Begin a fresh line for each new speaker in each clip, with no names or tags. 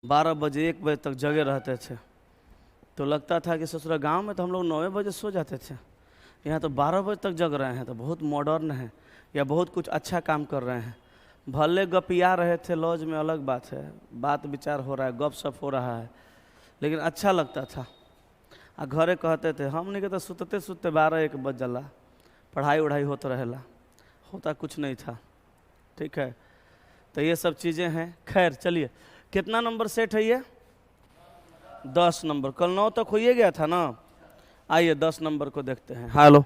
12 बजे 1 बजे तक जगे रहते थे। तो लगता था कि ससुरा गांव में तो हम लोग 9 बजे सो जाते थे, यहाँ तो 12 बजे तक जग रहे हैं, तो बहुत मॉडर्न है या बहुत कुछ अच्छा काम कर रहे हैं। भले गपिया रहे थे लॉज में, अलग बात है, बात विचार हो रहा है, गप सप हो रहा है, लेकिन अच्छा लगता था। आ घरे कहते थे हमने के तो सुतते सुतते 12-1 बज जाला, पढ़ाई उढ़ाई होता रहेला, होता कुछ नहीं था। ठीक है, तो ये सब चीज़ें हैं। खैर चलिए, कितना नंबर सेट है ये? 10 नंबर। कल 9 तक हो गया था ना। आइए 10 नंबर को देखते हैं। हेलो,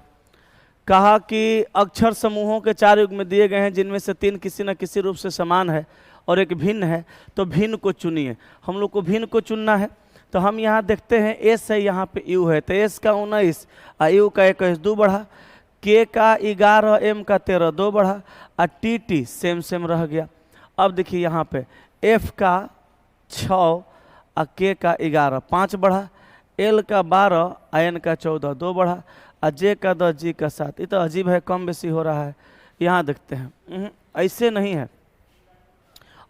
कहा कि अक्षर समूहों के 4 युग्म दिए गए हैं, जिनमें से 3 किसी न किसी रूप से समान है और एक भिन्न है, तो भिन्न को चुनिए। हम लोग को भिन्न को चुनना है, तो हम यहाँ देखते हैं एस है, यहाँ पे यू है, तो एस का 19 और यू का 21 2 बढ़ा, के का 11 एम का 13 2 बढ़ा और टी टी सेम सेम रह गया। अब देखिए यहाँ पे एफ का 6 और के का 11 5 बढ़ा, एल का 12 और एन का 14 2 बढ़ा और जे का 10 जी का 7। ये तो अजीब है, कम बेसी हो रहा है। यहाँ देखते हैं ऐसे नहीं है,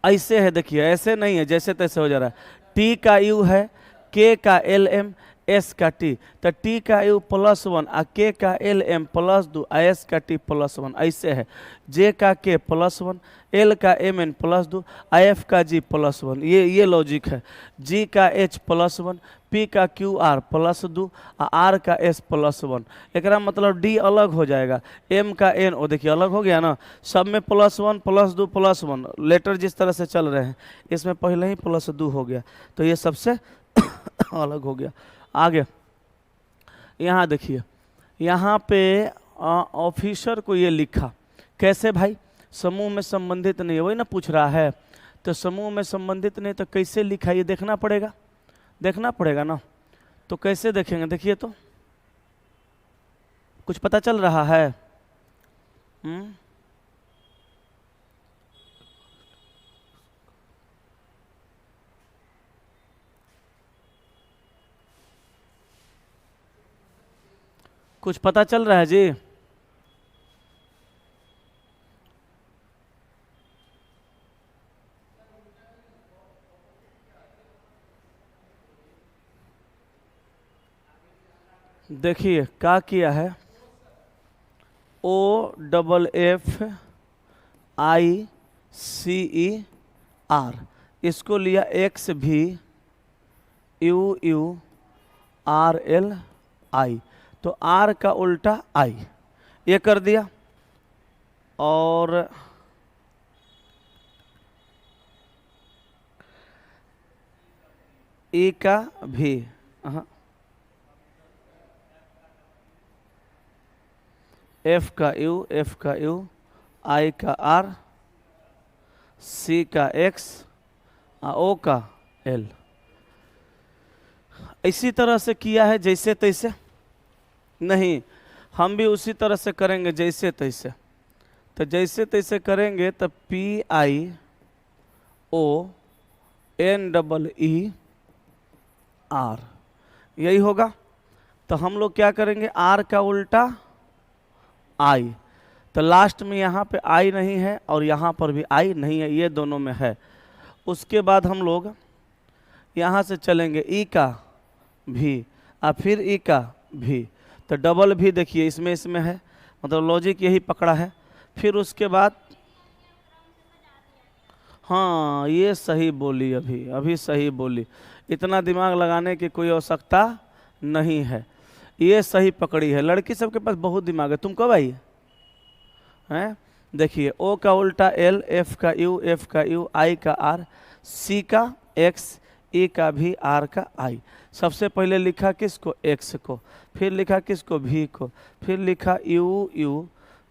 ऐसे है, देखिए ऐसे नहीं है, जैसे तैसे हो जा रहा है। टी का यू है, के का एल एम, एस का टी, तो टी का यू +1 और के का एल एम +2 और एस का टी +1, ऐसे है। जे का के +1, एल का एम एन +2 और एफ का जी +1, ये लॉजिक है। जी का एच +1, पी का क्यू आर +2 और आर का एस +1। एक मतलब डी अलग हो जाएगा, एम का एन, वो देखिए अलग हो गया ना, सब में +1 +2 +1, लेटर जिस तरह से चल रहे हैं इसमें पहले ही +2 हो गया, तो ये सबसे अलग हो गया। आगे यहाँ देखिए, यहाँ पे ऑफिसर को ये लिखा कैसे भाई? समूह में संबंधित नहीं है, वही ना पूछ रहा है। तो समूह में संबंधित नहीं तो कैसे लिखा, ये देखना पड़ेगा, देखना पड़ेगा ना। तो कैसे देखेंगे? देखिए तो कुछ पता चल रहा है? कुछ पता चल रहा है जी? देखिए क्या किया है, OFFICER, इसको लिया XVUURLI, तो R का उल्टा I, ये कर दिया। और E का भी, F का U, F का U, I का R, C का X, O का L। इसी तरह से किया है जैसे तैसे? नहीं, हम भी उसी तरह से करेंगे जैसे तैसे। तो जैसे तैसे करेंगे तो PIONEER, यही होगा। तो हम लोग क्या करेंगे, R का उल्टा I, तो लास्ट में यहाँ पे I नहीं है और यहाँ पर भी I नहीं है, ये दोनों में है। उसके बाद हम लोग यहाँ से चलेंगे E का भी और फिर E का भी, तो डबल भी देखिए इसमें है, मतलब लॉजिक यही पकड़ा है। फिर उसके बाद हाँ, ये सही बोली, अभी सही बोली, इतना दिमाग लगाने की कोई आवश्यकता नहीं है, ये सही पकड़ी है। लड़की सबके पास बहुत दिमाग है। तुम कब आई हैं? देखिए O का उल्टा L, F का U, F का U, I का R, C का X, E का भी, R का I। सबसे पहले लिखा किसको? X को, फिर लिखा किसको? V को, फिर लिखा U U,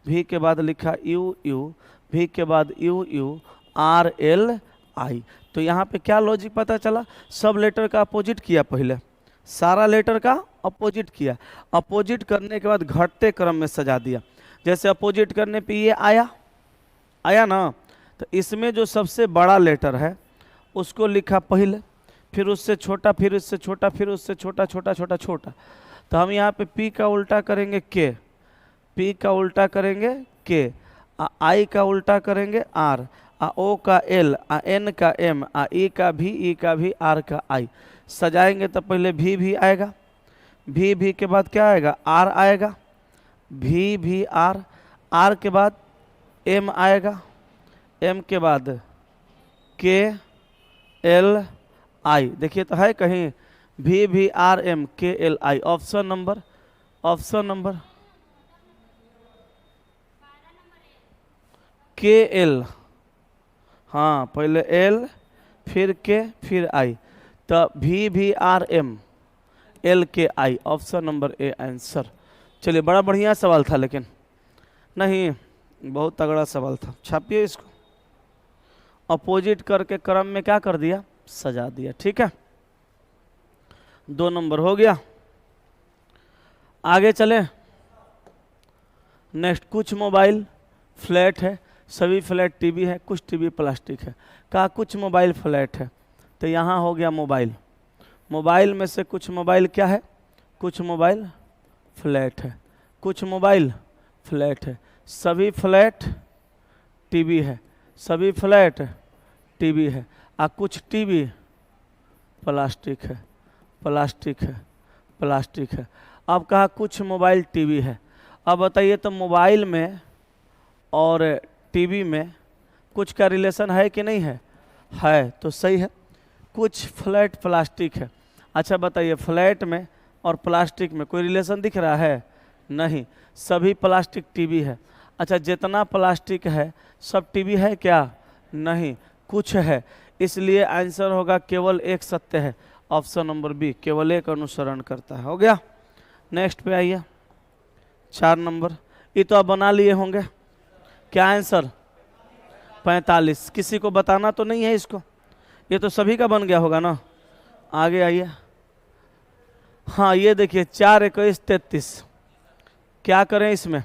V के बाद लिखा U U, V के बाद U U, R L I। तो यहाँ पे क्या लॉजिक पता चला? सब लेटर का अपोजिट किया, पहले सारा लेटर का अपोजिट किया, अपोजिट करने के बाद घटते क्रम में सजा दिया। जैसे अपोजिट करने पे ये आया ना, तो इसमें जो सबसे बड़ा लेटर है उसको लिखा पहले, फिर उससे छोटा, फिर उससे छोटा, फिर उससे छोटा, छोटा छोटा छोटा। तो हम यहाँ पे P का उल्टा करेंगे K, P का उल्टा करेंगे K, I का उल्टा करेंगे R, आ ओ का एल, आ एन का एम, आ ई का भी, आर का आई। सजाएंगे तो पहले भी आएगा, भी के बाद क्या आएगा, आर आएगा, भी आर, आर के बाद एम आएगा, एम के बाद के एल आई। देखिए तो है कहीं भी आर एम के एल आई। ऑप्शन नंबर के एल, हाँ पहले एल फिर के फिर आई, तो भी are M L K I. Option number A answer. चलिए बड़ा बढ़िया सवाल था, लेकिन नहीं बहुत तगड़ा सवाल था। छापिए इसको। अपोजिट करके क्रम में क्या कर दिया, सजा दिया। ठीक है, 2 नंबर हो गया। आगे चले। नेक्स्ट, कुछ मोबाइल फ्लैट है, सभी फ्लैट टीवी है, कुछ टीवी प्लास्टिक है। कहा कुछ मोबाइल फ्लैट है, तो यहाँ हो गया मोबाइल। मोबाइल में से कुछ मोबाइल क्या है, कुछ मोबाइल फ्लैट है, कुछ मोबाइल फ्लैट है, सभी फ्लैट टीवी है, सभी फ्लैट टीवी है, आ कुछ टीवी प्लास्टिक है, प्लास्टिक है, प्लास्टिक है। अब कहा कुछ मोबाइल टीवी है। अब बताइए तो मोबाइल में और टीवी में कुछ का रिलेशन है कि नहीं है? है, तो सही है। कुछ फ्लैट प्लास्टिक है। अच्छा बताइए, फ्लैट में और प्लास्टिक में कोई रिलेशन दिख रहा है? नहीं, सभी प्लास्टिक टीवी है। अच्छा, जितना प्लास्टिक है सब टीवी है क्या? नहीं, कुछ है। इसलिए आंसर होगा केवल एक सत्य है। ऑप्शन नंबर बी, केवल एक अनुसरण करता है। हो गया। नेक्स्ट पे आइए, 4 नंबर। ये तो आप बना लिए होंगे। क्या आंसर? 45। किसी को बताना तो नहीं है इसको, ये तो सभी का बन गया होगा ना। आगे आइए। हाँ ये देखिए, 4 21 33। क्या करें इसमें?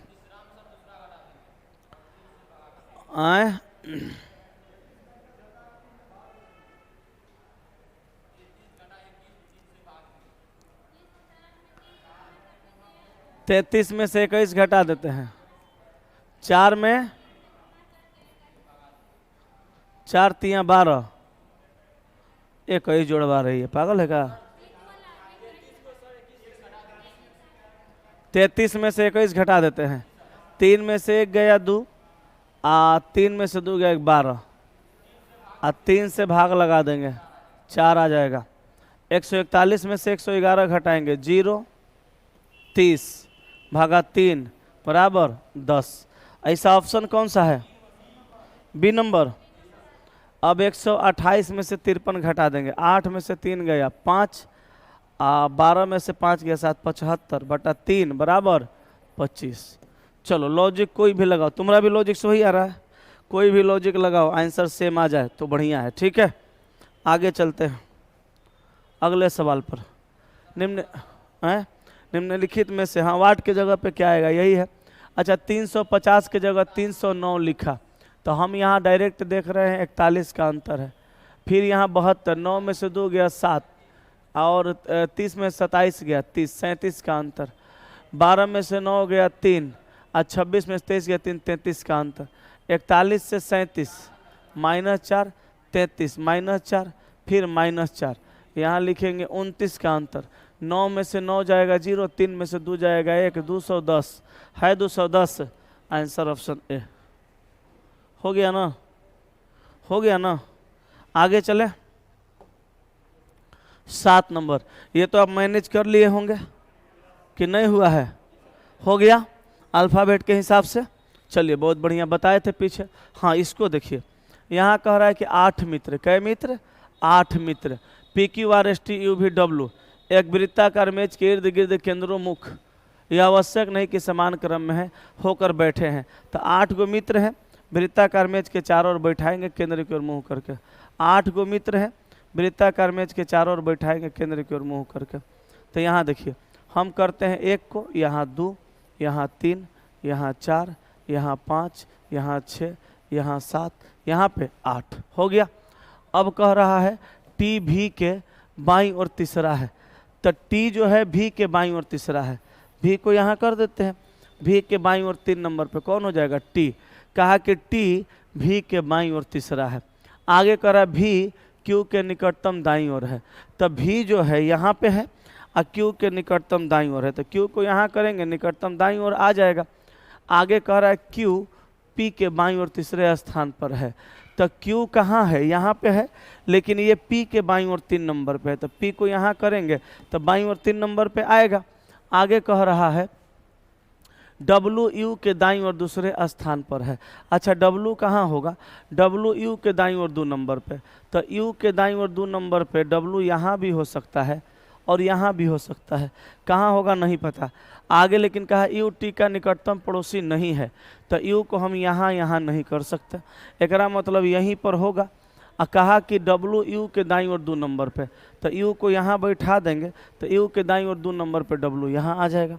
आए 33 में से 21 घटा देते हैं। 4 में 4 तिया 12, 21 जोड़वा रही है, पागल है क्या? 33 में से 21 घटा देते हैं। 3 में से 1 गया 2, 3 में से 2 गया 12, 3 से भाग लगा देंगे, 4 आ जाएगा। 141 में से 111 घटाएंगे, 0 30 भागा 3 बराबर 10। ऐसा ऑप्शन कौन सा है? B number. अब 128 में से 53 घटा देंगे, 8 में से 3 गया 5, 12 में से 5 गया 7, 75 बटा 3 बराबर 25। चलो लॉजिक कोई भी लगाओ, तुम्हारा भी लॉजिक सही आ रहा है, कोई भी लॉजिक लगाओ आंसर सेम आ जाए तो बढ़िया है। ठीक है, आगे चलते हैं अगले सवाल पर। निम्नलिखित में से, हाँ वाट के जगह पे क्या आएगा, यही है। अच्छा, 350 के जगह 309 लिखा, तो हम यहाँ डायरेक्ट देख रहे हैं 41 का अंतर है। फिर यहाँ 72, 9 में से 2 गया 7, और 30 में 27 गया 30, 37 का अंतर। 12 में से 9 गया 3, और 26 में से 23 गया 3, 33 का अंतर। 41 से 37 -4, 33 -4, फिर -4, यहाँ लिखेंगे 29 का अंतर। 9 में से 9 जाएगा 0, 3 में से 2 जाएगा 1, 210 है, 210। Answer option A. हो गया ना, हो गया ना। आगे चले, 7 नंबर। ये तो आप मैनेज कर लिए होंगे कि नहीं हुआ है? हो गया अल्फ़ाबेट के हिसाब से। चलिए बहुत बढ़िया, बताए थे पीछे। हाँ इसको देखिए, यहाँ कह रहा है कि 8 मित्र। कै मित्र? 8 मित्र। PQRSTUVW एक वृत्ताकार मेज के इर्द गिर्द केंद्रोन्मुख, यह आवश्यक नहीं कि समान क्रम में है, होकर बैठे हैं। तो 8 गो मित्र हैं, वृत्ताकार मेज के चारों ओर बैठाएंगे केंद्र की ओर मुँह करके। 8 गो मित्र हैं, वृत्ताकार मेज के चारों ओर बैठाएंगे केंद्र की ओर मुँह करके। तो यहाँ देखिए, हम करते हैं 1 को, यहाँ 2, यहाँ 3, यहाँ 4, यहाँ 5, यहाँ 6, यहाँ 7, यहाँ पे 8। हो गया। अब कह रहा है टी भी के बाईं और तीसरा है, तो टी जो है भी के बाईं और तीसरा है। भी को यहाँ कर देते हैं, भी के बाईं और 3 नंबर पे कौन हो जाएगा? टी। कहा कि टी भी के बाईं ओर तीसरा है, आगे कह रहा है भी क्यू के निकटतम दाईं ओर है, तब भी जो है यहाँ पे है और क्यू के निकटतम दाईं ओर है, तो क्यू को यहाँ करेंगे निकटतम दाईं ओर आ जाएगा। आगे कह रहा है क्यू पी के बाईं ओर तीसरे स्थान पर है, तो क्यू कहाँ है, यहाँ पे है, लेकिन ये पी के बाईं ओर 3 नंबर पे है, तो पी को यहाँ करेंगे तो बाईं ओर 3 नंबर पे आएगा। आगे कह रहा है डब्लू यू के दाईं ओर दूसरे स्थान पर है। अच्छा डब्लू कहाँ होगा, डब्लू यू के दाईं ओर 2 नंबर पे, तो यू के दाईं ओर 2 नंबर पे डब्लू यहाँ भी हो सकता है और यहाँ भी हो सकता है, कहाँ होगा नहीं पता। आगे लेकिन कहा यू टी का निकटतम पड़ोसी नहीं है, तो यू को हम यहाँ नहीं कर सकते, एकरा मतलब यहीं पर होगा। और कहा कि डब्लू यू के दाईं ओर 2 नंबर पे, तो यू को यहाँ बैठा देंगे तो यू के दाईं ओर 2 नंबर पे डब्लू यहाँ आ जाएगा,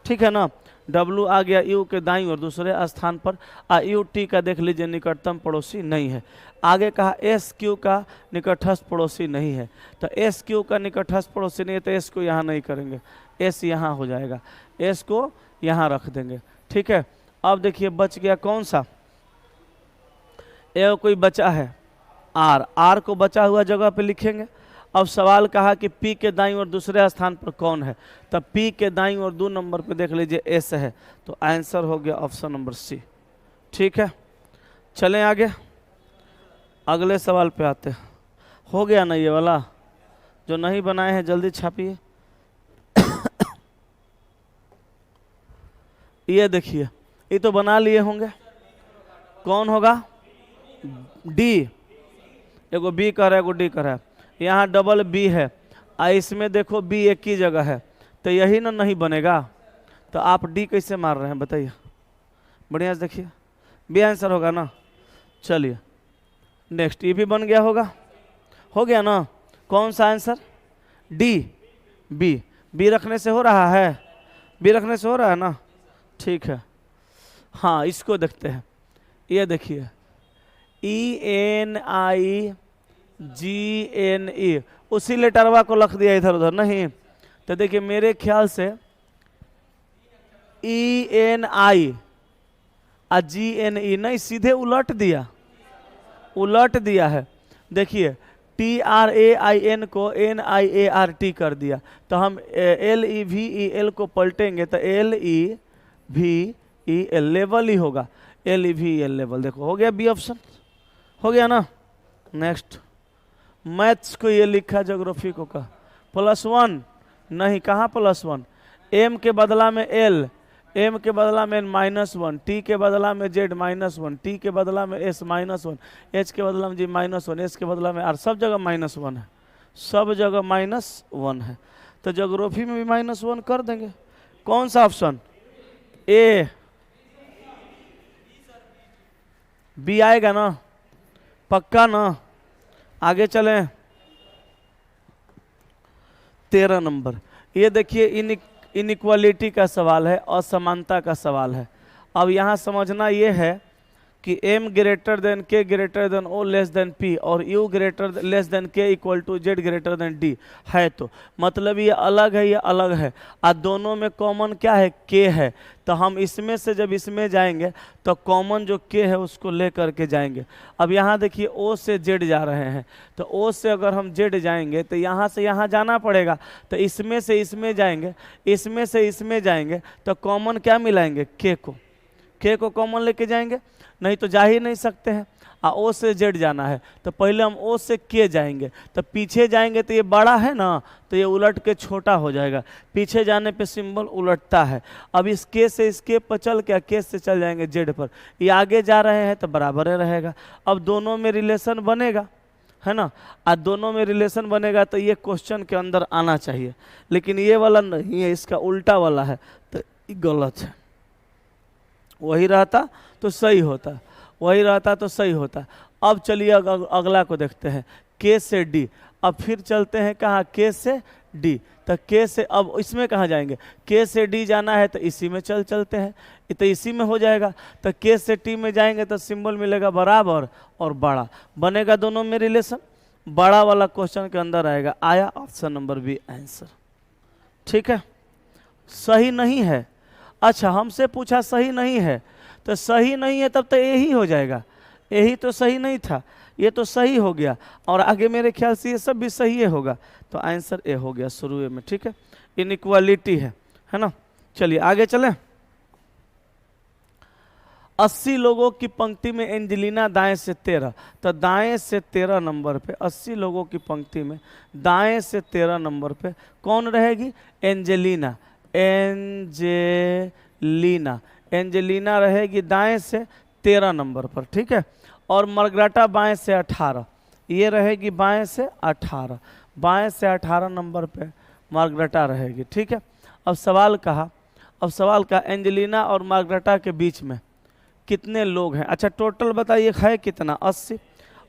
ठीक है ना। डब्लू आ गया यू के दाईं ओर दूसरे स्थान पर, यू टी का देख लीजिए निकटतम पड़ोसी नहीं है। आगे कहा एस क्यू का निकटस्थ पड़ोसी नहीं है, तो एस क्यू का निकटस्थ पड़ोसी नहीं है, तो एस को यहाँ नहीं करेंगे, एस यहाँ हो जाएगा, एस को यहाँ रख देंगे, ठीक है। अब देखिए बच गया कौन सा, ए कोई बचा है आर, आर को बचा हुआ जगह पे लिखेंगे। अब सवाल कहा कि पी के दाईं ओर दूसरे स्थान पर कौन है, तब पी के दाईं ओर 2 नंबर पे देख लीजिए एस है, तो आंसर हो गया ऑप्शन नंबर सी, ठीक है। चलें आगे, अगले सवाल पे आते हैं। हो गया ना ये वाला, जो नहीं बनाए हैं जल्दी छापिए। ये देखिए, ये तो बना लिए होंगे, कौन होगा, डी, एगो बी कर रहा है एगो डी कर रहा है, यहाँ डबल बी है, इसमें देखो बी एक ही जगह है, तो यही ना नहीं बनेगा, तो आप डी कैसे मार रहे हैं बताइए, बढ़िया से देखिए, बी आंसर होगा ना। चलिए नेक्स्ट, ये भी बन गया होगा, हो गया ना, कौन सा आंसर, डी, बी, बी रखने से हो रहा है, बी रखने से हो रहा है ना, ठीक है। हाँ इसको देखते हैं, ये देखिए ENIGNE, उसी लेटरवा को रख दिया इधर उधर नहीं, तो देखिए मेरे ख्याल से ENI और GNE नहीं, सीधे उलट दिया, उलट दिया है। देखिए TRAIN को NIART कर दिया, तो हम LEVEL को पलटेंगे तो LEVEL लेवल ही होगा, LEVEL लेवल, देखो हो गया बी ऑप्शन, हो गया ना। नेक्स्ट, मैथ्स को ये लिखा, ज्योग्राफी को का +1 नहीं, कहाँ +1, एम के बदला में एल, एम के बदला में -1, टी के बदला में जेड -1, टी के बदला में एस -1, एच के बदला में जी -1, एस के बदला में आर, सब जगह -1 है, सब जगह -1 है, तो ज्योग्राफी में भी -1 कर देंगे। कौन सा ऑप्शन, ए, बी आएगा ना, पक्का ना। आगे चलें, 13 नंबर, ये देखिए इनइक्वालिटी का सवाल है, असमानता का सवाल है। अब यहाँ समझना ये है कि m greater than k greater than o less than p और u greater less than k equal to z greater than d है, तो मतलब ये अलग है, ये अलग है, और दोनों में कॉमन क्या है, k है, तो हम इसमें से जब इसमें जाएंगे तो कॉमन जो k है उसको ले करके जाएंगे। अब यहाँ देखिए o से z जा रहे हैं, तो o से अगर हम z जाएंगे तो यहाँ से यहाँ जाना पड़ेगा, तो इसमें से इसमें जाएंगे, इसमें से इसमें जाएंगे, तो कॉमन क्या मिलाएंगे, k को कॉमन लेके जाएंगे, नहीं तो जा ही नहीं सकते हैं। ओ से जेड जाना है तो पहले हम ओ से के जाएंगे, तो पीछे जाएंगे तो ये बड़ा है ना, तो ये उलट के छोटा हो जाएगा, पीछे जाने पे सिंबल उलटता है। अब इस के से इस के पर चल के के से चल जाएंगे जेड पर, ये आगे जा रहे हैं तो बराबर रहेगा। अब दोनों में रिलेशन बनेगा, है ना, और दोनों में रिलेशन बनेगा तो ये क्वेश्चन के अंदर आना चाहिए, लेकिन ये वाला नहीं है, इसका उल्टा वाला है, तो ये गलत है। वही रहता तो सही होता, वही रहता तो सही होता। अब चलिए अगला को देखते हैं, के से डी। अब फिर चलते हैं कहाँ, के से डी, तो के से अब इसमें कहाँ जाएंगे, के से डी जाना है तो इसी में चलते हैं, तो इसी में हो जाएगा। तो के से टी में जाएंगे तो सिंबल मिलेगा बराबर और बड़ा, बनेगा दोनों में रिलेशन, बड़ा वाला क्वेश्चन के अंदर आएगा। आया ऑप्शन नंबर बी आंसर, ठीक है। सही नहीं है, अच्छा हमसे पूछा सही नहीं है, तो सही नहीं है तब तो ए ही हो जाएगा, यही तो सही नहीं था, ये तो सही हो गया, और आगे मेरे ख्याल से ये सब भी सही है होगा, तो आंसर ए हो गया शुरू में। ठीक है, इनइक्वालिटी है ना। चलिए आगे चलें। 80 लोगों की पंक्ति में एंजेलिना दाएं से 13, तो दाएं से 13 नंबर पे, 80 लोगों की पंक्ति में दाएं से 13 नंबर पे कौन रहेगी? एंजेलिना। एंजेलिना, एंजेलिना रहेगी दाएं से 13 नंबर पर। ठीक है, और मार्गरेटा बाएं से 18, ये रहेगी बाएं से 18, बाएं से 18 नंबर पे मार्गरेटा रहेगी। ठीक है, अब सवाल कहा, अब सवाल का एंजेलिना और मार्गरेटा के बीच में कितने लोग हैं? अच्छा टोटल बताइए है कितना? 80।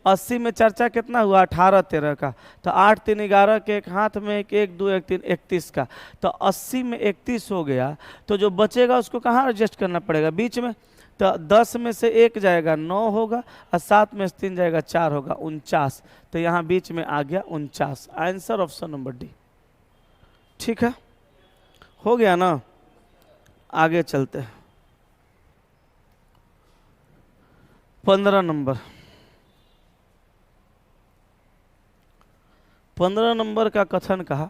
80 में चर्चा कितना हुआ? 18 13 का, तो 8 3 11 के, एक हाथ में एक, 1 2 1 3 31 का, तो 80 में 31 हो गया, तो जो बचेगा उसको कहाँ एडजस्ट करना पड़ेगा? बीच में। तो 10 में से 1 जाएगा 9 होगा, और 7 में से 3 जाएगा 4 होगा 49, तो यहाँ बीच में आ गया 49। Answer option number D. ठीक है, हो गया ना। आगे चलते हैं। 15 नंबर, 15 नंबर का कथन कहा,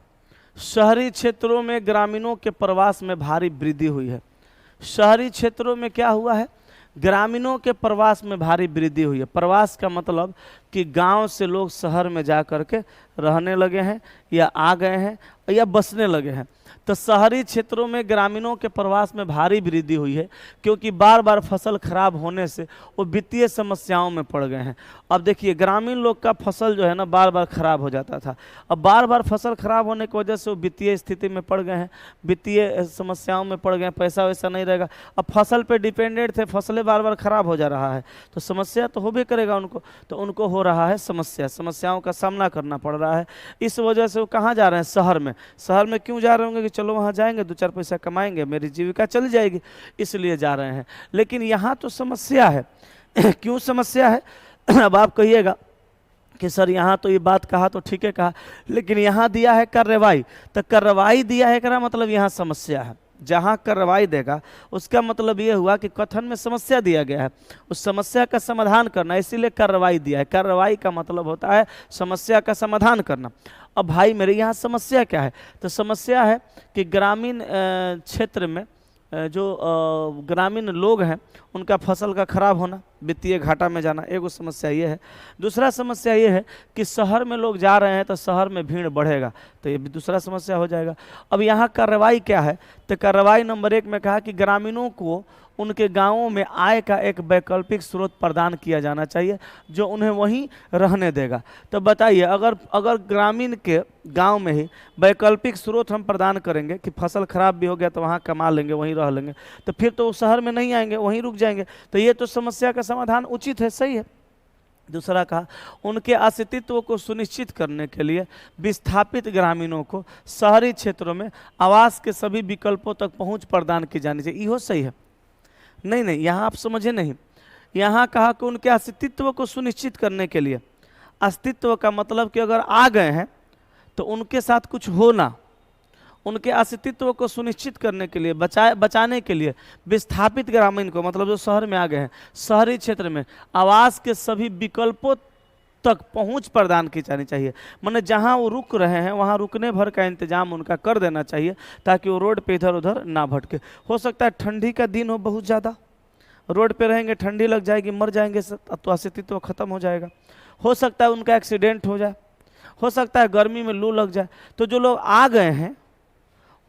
शहरी क्षेत्रों में ग्रामीणों के प्रवास में भारी वृद्धि हुई है। शहरी क्षेत्रों में क्या हुआ है? ग्रामीणों के प्रवास में भारी वृद्धि हुई है। प्रवास का मतलब कि गांव से लोग शहर में जा कर के रहने लगे हैं, या आ गए हैं, या बसने लगे हैं। तो शहरी क्षेत्रों में ग्रामीणों के प्रवास में भारी वृद्धि हुई है, क्योंकि बार बार फसल खराब होने से वो वित्तीय समस्याओं में पड़ गए हैं। अब देखिए, ग्रामीण लोग का फसल जो है ना बार बार खराब हो जाता था, अब बार बार फसल खराब होने की वजह से वो वित्तीय स्थिति में पड़ गए हैं, वित्तीय समस्याओं में पड़ गए हैं, पैसा वैसा नहीं रहेगा। अब फसल पे डिपेंडेंट थे, फसलें बार बार खराब हो जा रहा है, तो समस्या तो हो भी करेगा उनको, तो उनको हो रहा है समस्याओं का सामना करना पड़ रहा है। इस वजह से वो कहाँ जा रहे हैं? शहर में। शहर में क्यों जा रहे होंगे? कि चलो वहाँ जाएंगे, 2 4 पैसा कमाएंगे, मेरी जीविका चल जाएगी, इसलिए जा रहे हैं। लेकिन यहाँ तो समस्या है। क्यों समस्या है? अब आप कहिएगा कि सर यहाँ तो ये बात कहा तो ठीक है कहा, लेकिन यहाँ दिया है कार्रवाई, तो कार्रवाई दिया है का मतलब यहाँ समस्या है। जहाँ कार्रवाई देगा उसका मतलब ये हुआ कि कथन में समस्या दिया गया है, उस समस्या का समाधान करना, इसीलिए कार्रवाई दिया है। कार्रवाई का मतलब होता है समस्या का समाधान करना। अब भाई मेरे यहाँ समस्या क्या है? तो समस्या है कि ग्रामीण क्षेत्र में जो ग्रामीण लोग हैं उनका फसल का खराब होना, वित्तीय घाटा में जाना, एगो समस्या ये है। दूसरा समस्या ये है कि शहर में लोग जा रहे हैं तो शहर में भीड़ बढ़ेगा, तो ये भी दूसरा समस्या हो जाएगा। अब यहाँ कार्रवाई क्या है? तो कार्रवाई नंबर 1 में कहा कि ग्रामीणों को उनके गांवों में आय का एक वैकल्पिक स्रोत प्रदान किया जाना चाहिए जो उन्हें वहीं रहने देगा। तो बताइए, अगर ग्रामीण के गांव में ही वैकल्पिक स्रोत हम प्रदान करेंगे कि फसल खराब भी हो गया तो वहाँ कमा लेंगे, वहीं रह लेंगे, तो फिर तो शहर में नहीं आएंगे, वहीं रुक जाएंगे, तो ये तो समस्या का समाधान उचित है, सही है। दूसरा कहा, उनके अस्तित्व को सुनिश्चित करने के लिए विस्थापित ग्रामीणों को शहरी क्षेत्रों में आवास के सभी विकल्पों तक पहुँच प्रदान की जानी चाहिए। इहो सही है। नहीं नहीं, यहाँ आप समझे नहीं। यहाँ कहा कि उनके अस्तित्व को सुनिश्चित करने के लिए, अस्तित्व का मतलब कि अगर आ गए हैं तो उनके साथ कुछ होना, उनके अस्तित्व को सुनिश्चित करने के लिए, बचाने के लिए विस्थापित ग्रामीण को, मतलब जो शहर में आ गए हैं, शहरी क्षेत्र में आवास के सभी विकल्पों तक पहुंच प्रदान की जानी चाहिए। माने जहां वो रुक रहे हैं वहां रुकने भर का इंतजाम उनका कर देना चाहिए, ताकि वो रोड पे इधर उधर ना भटके। हो सकता है ठंडी का दिन हो बहुत ज़्यादा, रोड पे रहेंगे, ठंडी लग जाएगी, मर जाएंगे, तो अस्तित्व खत्म हो जाएगा। हो सकता है उनका एक्सीडेंट हो जाए, हो सकता है गर्मी में लू लग जाए, तो जो लोग आ गए हैं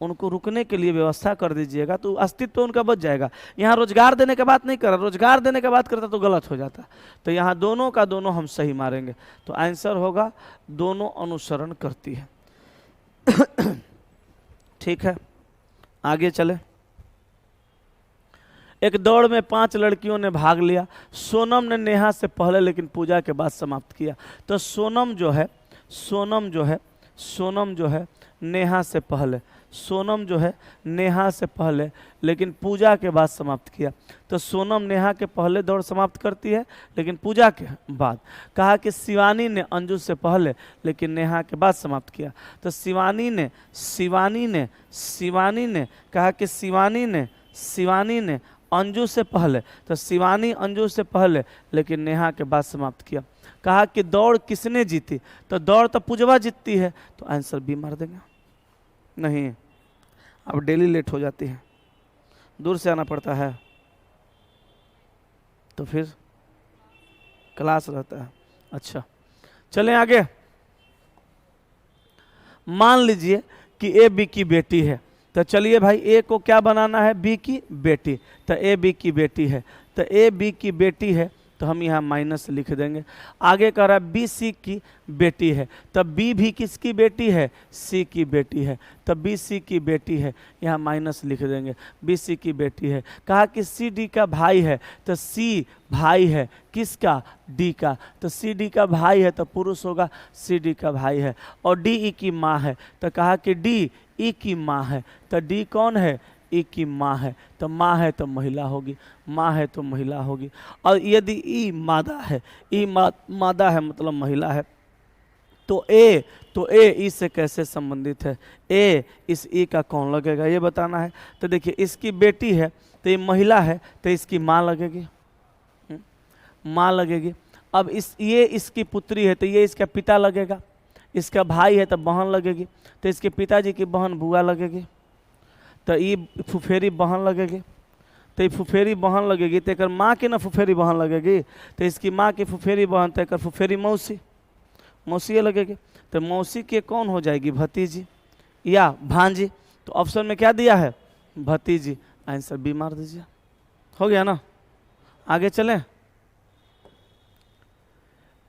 उनको रुकने के लिए व्यवस्था कर दीजिएगा, तो अस्तित्व उनका बच जाएगा। यहाँ रोजगार देने की बात नहीं कर रहा, रोजगार देने की बात करता तो गलत हो जाता। तो यहाँ दोनों का दोनों हम सही मारेंगे, तो आंसर होगा दोनों अनुसरण करती है। ठीक है, आगे चले। एक दौड़ में 5 लड़कियों ने भाग लिया। सोनम ने नेहा से पहले लेकिन पूजा के बाद समाप्त किया। तो सोनम जो है नेहा से पहले, सोनम जो है नेहा से पहले लेकिन पूजा के बाद समाप्त किया। तो सोनम नेहा के पहले दौड़ समाप्त करती है लेकिन पूजा के बाद। कहा कि शिवानी ने अंजू से पहले लेकिन नेहा के बाद समाप्त किया। तो शिवानी ने कहा कि शिवानी ने अंजू से पहले, तो शिवानी अंजू से पहले लेकिन नेहा के बाद समाप्त किया। कहा कि दौड़ किसने जीती, तो दौड़ तो पूजवा जीतती है, तो आंसर बी मार देंगे। नहीं, अब डेली लेट हो जाती है, दूर से आना पड़ता है, तो फिर क्लास रहता है। अच्छा चलें आगे। मान लीजिए कि ए बी की बेटी है, तो चलिए भाई ए को क्या बनाना है, बी की बेटी, तो ए बी की बेटी है, तो ए बी की बेटी है, तो हम यहाँ माइनस लिख देंगे। आगे कह रहा है बी सी की बेटी है, तब बी भी किसकी बेटी है, सी की बेटी है, तब बी सी की बेटी है, यहाँ माइनस लिख देंगे, बी सी की बेटी है। कहा कि सी डी का भाई है, तो सी भाई है किसका, डी का, तो सी डी का भाई है तो पुरुष होगा, सी डी का भाई है। और डी ई की माँ है, तो कहा कि डी ई की माँ है, तो डी कौन है, ई की माँ है, तो माँ है तो महिला होगी, माँ है तो महिला होगी। और यदि ई मादा है, ई मादा है मतलब महिला है, तो ए ई से कैसे संबंधित है, ए इस ई का कौन लगेगा ये बताना है। तो देखिए इसकी बेटी है तो ये महिला है, तो इसकी माँ लगेगी, माँ लगेगी। अब ये इसकी पुत्री है तो ये इसका पिता लगेगा, इसका भाई है तो बहन लगेगी, तो इसके पिताजी की बहन बुआ लगेगी, तो ये फुफेरी बहन लगेगी, तो ये फुफेरी बहन लगेगी, तो एक माँ की ना फुफेरी बहन लगेगी, तो इसकी माँ की फुफेरी बहन, तो एक फुफेरी मौसी, मौसी ये लगेगी, तो मौसी की कौन हो जाएगी, भतीजी या भांजी। तो ऑप्शन में क्या दिया है, भतीजी, आंसर बी मार दीजिए, हो गया ना। आगे चलें।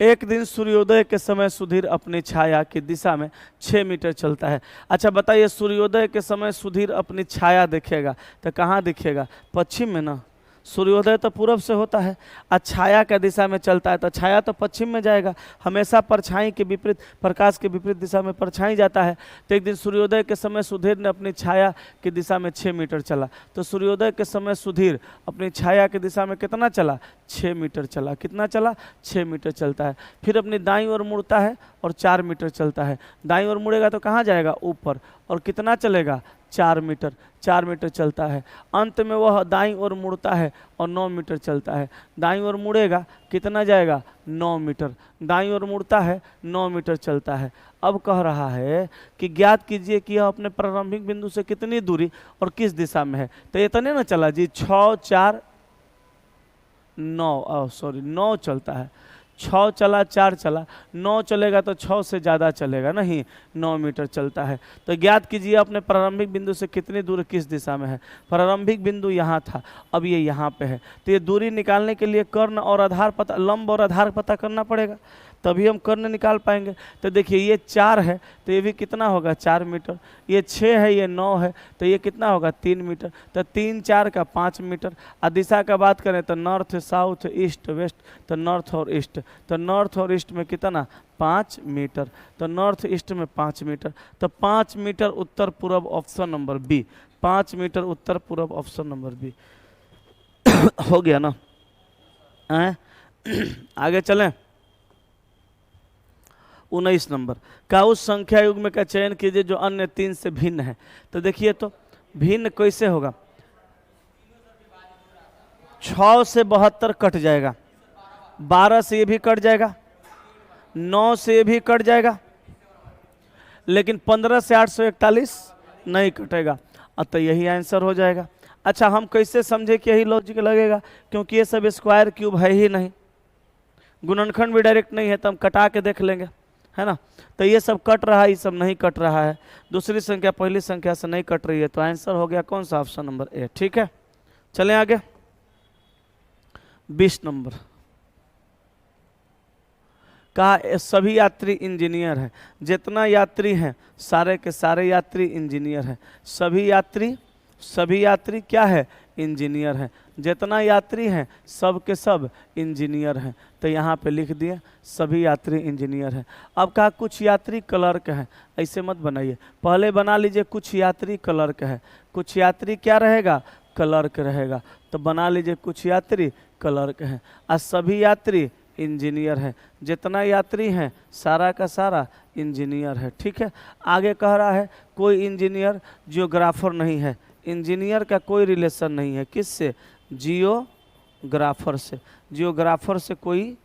एक दिन सूर्योदय के समय सुधीर अपनी छाया की दिशा में 6 मीटर चलता है। अच्छा बताइए, सूर्योदय के समय सुधीर अपनी छाया दिखेगा तो कहाँ दिखेगा, पश्चिम में ना, सूर्योदय तो पूरब से होता है, और छाया के दिशा में चलता है तो छाया तो पश्चिम में जाएगा, हमेशा परछाई के विपरीत, प्रकाश के विपरीत दिशा में परछाई जाता है। तो एक दिन सूर्योदय के समय सुधीर ने अपनी छाया की दिशा में 6 मीटर चला, तो सूर्योदय के समय सुधीर अपनी छाया की दिशा में कितना चला, 6 मीटर चला, कितना चला, 6 मीटर चलता है। फिर अपनी दाईं ओर मुड़ता है और 4 मीटर चलता है, दाईं ओर मुड़ेगा तो कहाँ जाएगा, ऊपर, और कितना चलेगा, 4 मीटर, 4 मीटर चलता है। अंत में वह दाईं ओर मुड़ता है और 9 मीटर चलता है, दाईं ओर मुड़ेगा कितना जाएगा, 9 मीटर, दाईं ओर मुड़ता है 9 मीटर चलता है। अब कह रहा है कि ज्ञात कीजिए कि यह अपने प्रारंभिक बिंदु से कितनी दूरी और किस दिशा में है। तो ये तो नहीं ना चला जी, 6 4 9, सॉरी 9 चलता है, 6 चला 4 चला, 9 चलेगा तो 6 से ज़्यादा चलेगा नहीं, 9 मीटर चलता है। तो ज्ञात कीजिए अपने प्रारंभिक बिंदु से कितनी दूर किस दिशा में है। प्रारंभिक बिंदु यहाँ था, अब ये यहाँ पे है, तो ये दूरी निकालने के लिए कर्ण और आधार पता, लंब और आधार पता करना पड़ेगा, तभी हम कर्ण निकाल पाएंगे। तो देखिए ये 4 है तो ये भी कितना होगा, 4 मीटर, ये 6 है, ये 9 है, तो ये कितना होगा, 3 मीटर, तो 3 4 का 5 मीटर। और दिशा का बात करें तो नॉर्थ साउथ ईस्ट वेस्ट, तो नॉर्थ और ईस्ट, तो नॉर्थ और ईस्ट में कितना, 5 मीटर, तो नॉर्थ ईस्ट में 5 मीटर, तो 5 मीटर उत्तर पूर्व, ऑप्शन नंबर बी, 5 मीटर उत्तर पूर्व, ऑप्शन नंबर बी। हो गया ना। आगे चलें। 19 नंबर का उस संख्या युग्म का चयन कीजिए जो अन्य 3 से भिन्न है। तो देखिए तो भिन्न कैसे होगा, 6 से 72 कट जाएगा, 12 से ये भी कट जाएगा, 9 से ये भी कट जाएगा, लेकिन 15 से 841 नहीं कटेगा, अतः यही आंसर हो जाएगा। अच्छा हम कैसे समझे कि यही लॉजिक लगेगा, क्योंकि ये सब स्क्वायर क्यूब है ही नहीं, गुणनखंड भी डायरेक्ट नहीं है, तो हम कटा के देख लेंगे, है ना। तो ये सब कट रहा है, ये सब नहीं कट रहा है, दूसरी संख्या पहली संख्या से नहीं कट रही है, तो आंसर हो गया कौन सा, ऑप्शन नंबर ए। ठीक है चलें आगे। 20 नंबर कहा सभी यात्री इंजीनियर हैं, जितना यात्री हैं सारे के सारे यात्री इंजीनियर हैं, सभी यात्री क्या है, इंजीनियर हैं, जितना यात्री हैं सब के सब इंजीनियर हैं। तो यहाँ पे लिख दिए सभी यात्री इंजीनियर हैं। अब कहा कुछ यात्री क्लर्क हैं, ऐसे मत बनाइए, पहले बना लीजिए कुछ यात्री क्लर्क है, कुछ यात्री क्या रहेगा, क्लर्क रहेगा, तो बना लीजिए कुछ यात्री क्लर्क हैं, और सभी यात्री इंजीनियर हैं, जितना यात्री हैं सारा का सारा इंजीनियर है। ठीक है आगे कह रहा है कोई इंजीनियर जियोग्राफर नहीं है, इंजीनियर का कोई रिलेशन नहीं है किससे, जियोग्राफर से, जियोग्राफर से कोई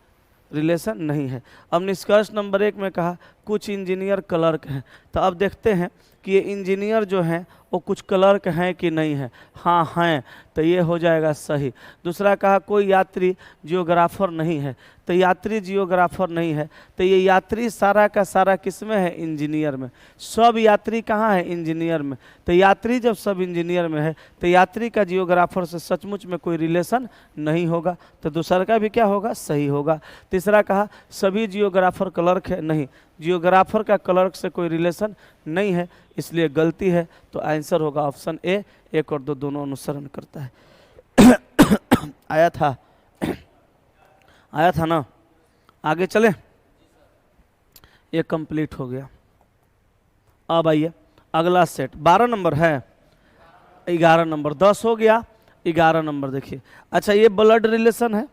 रिलेशन नहीं है। अब निष्कर्ष नंबर 1 में कहा कुछ इंजीनियर क्लर्क हैं, तो अब देखते हैं कि ये इंजीनियर जो हैं वो कुछ क्लर्क हैं कि नहीं है। हाँ हैं, तो ये हो जाएगा सही। दूसरा कहा कोई यात्री जियोग्राफर नहीं है, तो यात्री जियोग्राफर नहीं है, तो ये यात्री सारा का सारा किस में है? इंजीनियर में। सब यात्री कहाँ है? इंजीनियर में। तो यात्री जब सब इंजीनियर में है तो यात्री का जियोग्राफर से सचमुच में कोई रिलेशन नहीं होगा, तो दूसरा का भी क्या होगा? सही होगा। तीसरा कहा सभी जियोग्राफर क्लर्क है, नहीं, जियोग्राफर का क्लर्क से कोई रिलेशन नहीं है, इसलिए गलती है। तो आंसर होगा ऑप्शन ए, 1 और 2 दोनों अनुसरण करता है। आया था, आया था ना? आगे चले, ये कंप्लीट हो गया। अब आइए अगला सेट, 12 नंबर है, 11 नंबर, 10 हो गया, 11 नंबर देखिए। अच्छा, ये ब्लड रिलेशन है।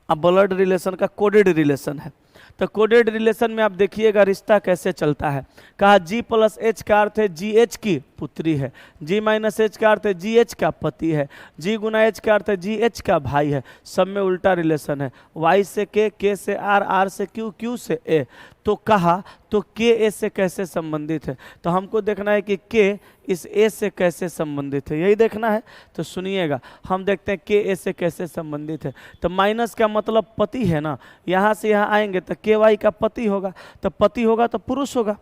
अब ब्लड रिलेशन का कोडेड रिलेशन है, तो कोडेड रिलेशन में आप देखिएगा रिश्ता कैसे चलता है। कहा G प्लस H का अर्थ है GH की पुत्री है, G माइनस H का अर्थ है GH का पति है, G गुना H का अर्थ है GH का भाई है। सब में उल्टा रिलेशन है, Y से K से R, R से Q, Q से A। तो कहा तो K A से कैसे संबंधित है, तो हमको देखना है कि K इस A से कैसे संबंधित है, यही देखना है। तो सुनिएगा, हम देखते हैं K A से कैसे संबंधित है। तो माइनस का मतलब पति है ना, यहाँ से यहाँ आएंगे तो के वाई का पति होगा, तो पति होगा तो पुरुष होगा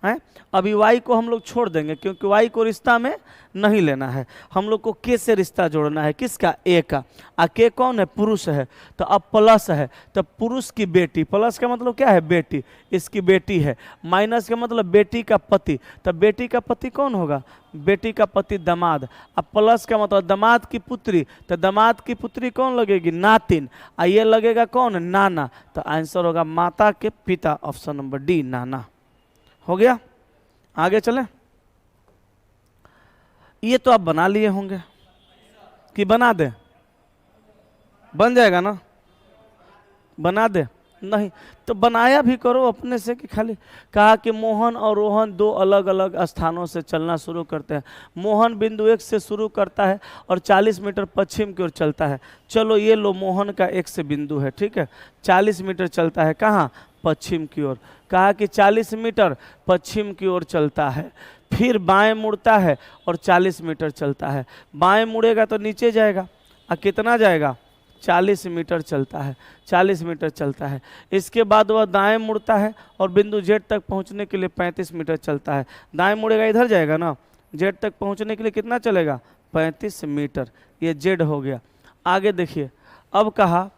है। अभी वाई को हम लोग छोड़ देंगे क्योंकि वाई को रिश्ता में नहीं लेना है, हम लोग को के से रिश्ता जोड़ना है। किसका? ए का। आ के कौन है? पुरुष है। तो अब प्लस है, तो पुरुष की बेटी, प्लस का मतलब क्या है? बेटी, इसकी बेटी है। माइनस का मतलब बेटी का पति, तो बेटी का पति कौन होगा? बेटी का पति दामाद। अब प्लस का मतलब दामाद की पुत्री, तो दामाद की पुत्री कौन लगेगी? नातिन। आ ये लगेगा कौन? नाना। तो आंसर होगा माता के पिता, ऑप्शन नंबर डी, नाना। हो गया, आगे चलें। ये तो आप बना लिए होंगे कि बना दे? बन जाएगा ना? बना दे? नहीं तो बनाया भी करो अपने से कि खाली। कहा कि मोहन और रोहन 2 अलग अलग स्थानों से चलना शुरू करते हैं। मोहन बिंदु 1 से शुरू करता है और 40 मीटर पश्चिम की ओर चलता है। चलो ये लो, मोहन का 1 से बिंदु है, ठीक है, 40 मीटर चलता है, कहाँ? पश्चिम की ओर। कहा कि 40 मीटर पश्चिम की ओर चलता है, फिर बाएं मुड़ता है और 40 मीटर चलता है। बाएं मुड़ेगा तो नीचे जाएगा, और कितना जाएगा? 40 मीटर चलता है, 40 मीटर चलता है। इसके बाद वह दाएं मुड़ता है और बिंदु जेड तक पहुंचने के लिए 35 मीटर चलता है। दाएं मुड़ेगा, इधर जाएगा ना, जेड तक पहुंचने के लिए कितना चलेगा? 35 मीटर। ये जेड हो गया। आगे देखिए, अब कहा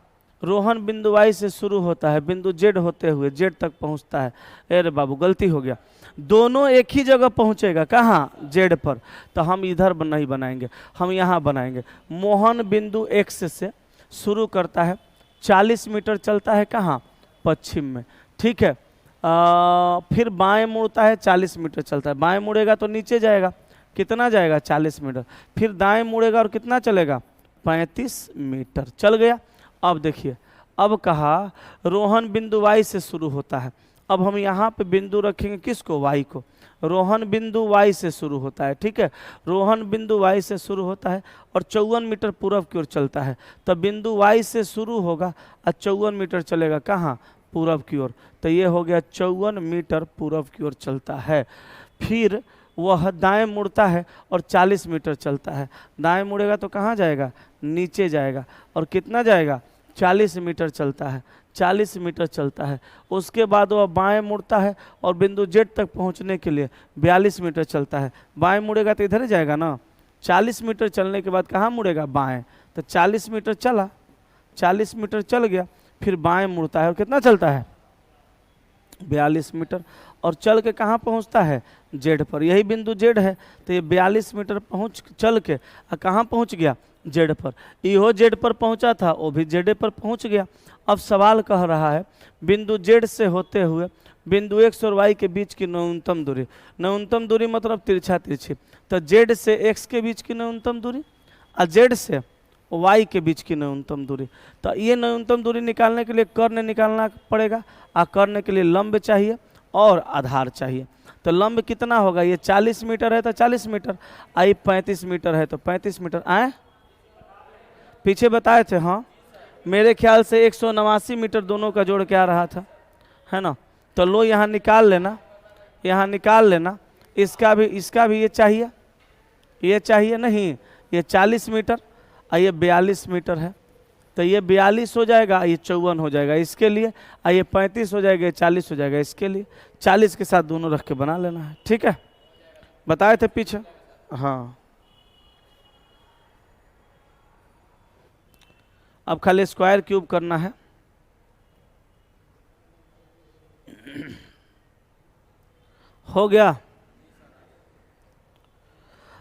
रोहन बिंदु वाई से शुरू होता है, बिंदु जेड होते हुए जेड तक पहुंचता है। अरे बाबू गलती हो गया, दोनों एक ही जगह पहुंचेगा, कहाँ? जेड पर। तो हम इधर नहीं बनाएंगे, हम यहाँ बनाएंगे। मोहन बिंदु एक्स से शुरू करता है, 40 मीटर चलता है, कहाँ? पश्चिम में, ठीक है। फिर बाएं मुड़ता है, 40 मीटर चलता है। बाएं मुड़ेगा तो नीचे जाएगा, कितना जाएगा? 40 मीटर। फिर दाएं मुड़ेगा और कितना चलेगा? 35 मीटर चल गया। अब देखिए, अब कहा रोहन बिंदु वाई से शुरू होता है। अब हम यहाँ पे बिंदु रखेंगे, किसको? वाई को। रोहन बिंदु वाई से शुरू होता है, ठीक है, रोहन बिंदु वाई से शुरू होता है और 54 मीटर पूरब की ओर चलता है। तो बिंदु वाई से शुरू होगा और 54 मीटर चलेगा, कहाँ? पूरब की ओर। तो ये हो गया 54 मीटर पूरब की ओर चलता है। फिर वह दाएं मुड़ता है और 40 मीटर चलता है। दाएं मुड़ेगा तो कहाँ जाएगा? नीचे जाएगा, और कितना जाएगा? 40 मीटर चलता है, 40 मीटर चलता है। उसके बाद वह बाएं मुड़ता है और बिंदु जेड तक पहुंचने के लिए 42 मीटर चलता है। बाएं मुड़ेगा तो इधर ही जाएगा ना, 40 मीटर चलने के बाद कहाँ मुड़ेगा? बाएं। तो 40 मीटर चला, 40 मीटर चल गया, फिर बाएं मुड़ता है और कितना चलता है? 42 मीटर, और चल के कहाँ पहुँचता है? जेड पर। यही बिंदु जेड है, तो ये 42 मीटर चल के कहाँ पहुँच गया? जेड पर। इहो जेड पर पहुंचा था, वो भी जेड पर पहुंच गया। अब सवाल कह रहा है बिंदु जेड से होते हुए बिंदु एक्स और वाई के बीच की न्यूनतम दूरी। न्यूनतम दूरी मतलब तिरछा तिरछी, तो जेड से एक्स के बीच की न्यूनतम दूरी और जेड से वाई के बीच की न्यूनतम दूरी। तो ये न्यूनतम दूरी निकालने के लिए कर्ण निकालना पड़ेगा, और कर्ण के लिए लंब चाहिए और आधार चाहिए। तो लंब कितना होगा? ये 40 मीटर है तो 40 मीटर, आई 35 मीटर है तो 35 मीटर। आए पीछे बताए थे, हाँ मेरे ख्याल से 189 मीटर दोनों का जोड़ के आ रहा था, है ना। तो लो यहाँ निकाल लेना, यहाँ निकाल लेना, इसका भी ये चाहिए नहीं, ये 40 मीटर और ये 42 मीटर है, तो ये 42 हो जाएगा, ये 54 हो जाएगा इसके लिए, और ये 35 हो जाएगा, ये 40 हो जाएगा इसके लिए। 40 के साथ दोनों रख के बना लेना है, ठीक है। बताए थे पीछे, हाँ। अब खाली स्क्वायर क्यूब करना है। हो गया।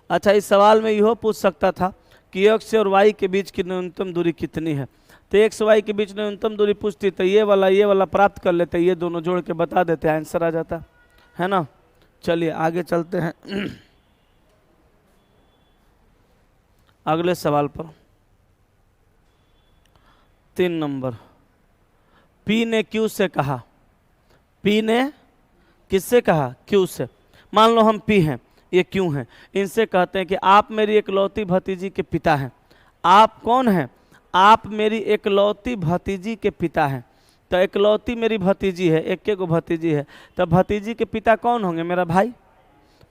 अच्छा, इस सवाल में यह पूछ सकता था कि x और y के बीच की न्यूनतम दूरी कितनी है। तो x y के बीच न्यूनतम दूरी पूछती तो ये वाला प्राप्त कर लेते, ये दोनों जोड़ के बता देते, आंसर आ जाता, है ना। चलिए आगे चलते हैं अगले सवाल पर। 3 नंबर, P ने Q से कहा, P ने किससे कहा? Q से। मान लो हम P हैं, ये Q हैं, इनसे कहते हैं कि आप मेरी एकलौती भतीजी के पिता हैं। आप कौन हैं? आप मेरी एकलौती भतीजी के पिता हैं। तो एकलौती मेरी भतीजी है, एक को भतीजी है, तो भतीजी के पिता कौन होंगे? मेरा भाई।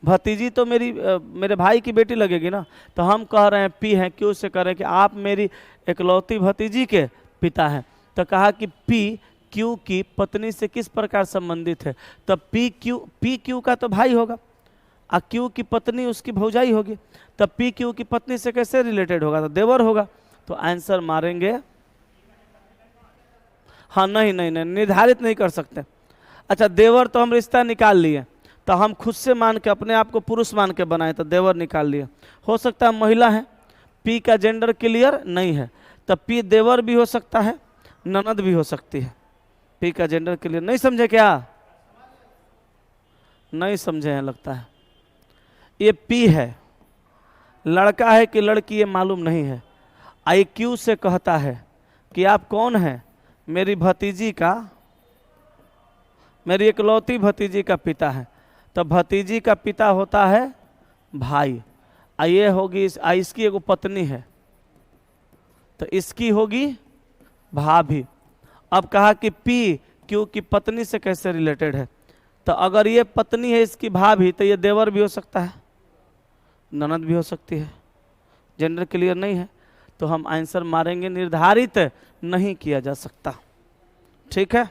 भतीजी तो मेरे भाई की बेटी लगेगी ना। तो हम कह रहे हैं P हैं, Q से कह रहे हैं कि आप मेरी एकलौती भतीजी के पिता हैं। तो कहा कि P Q की पत्नी से किस प्रकार संबंधित है? तो P Q का तो भाई होगा, और Q की पत्नी उसकी भौजाई होगी। तो P Q की पत्नी से कैसे रिलेटेड होगा? तो देवर होगा। तो आंसर मारेंगे, हाँ नहीं निर्धारित नहीं कर सकते। अच्छा, देवर तो हम रिश्ता निकाल लिए, तो हम खुद से मान के अपने आप को पुरुष मान के बनाए, तो देवर निकाल लिए। हो सकता है महिला है, P का जेंडर क्लियर नहीं है, तो P देवर भी हो सकता है, ननद भी हो सकती है। P का जेंडर क्लियर नहीं समझे क्या? नहीं समझे हैं लगता है। ये P है, लड़का है कि लड़की ये मालूम नहीं है। IQ से कहता है कि आप कौन हैं? मेरी भतीजी का, मेरी एकलौती भतीजी का पिता है। तो भतीजी का पिता होता है भाई, ये होगी इसकी एगो पत्नी है, तो इसकी होगी भाभी। अब कहा कि P Q की पत्नी से कैसे रिलेटेड है? तो अगर ये पत्नी है इसकी भाभी, तो ये देवर भी हो सकता है, ननद भी हो सकती है। जेंडर क्लियर नहीं है, तो हम आंसर मारेंगे निर्धारित नहीं किया जा सकता, ठीक है,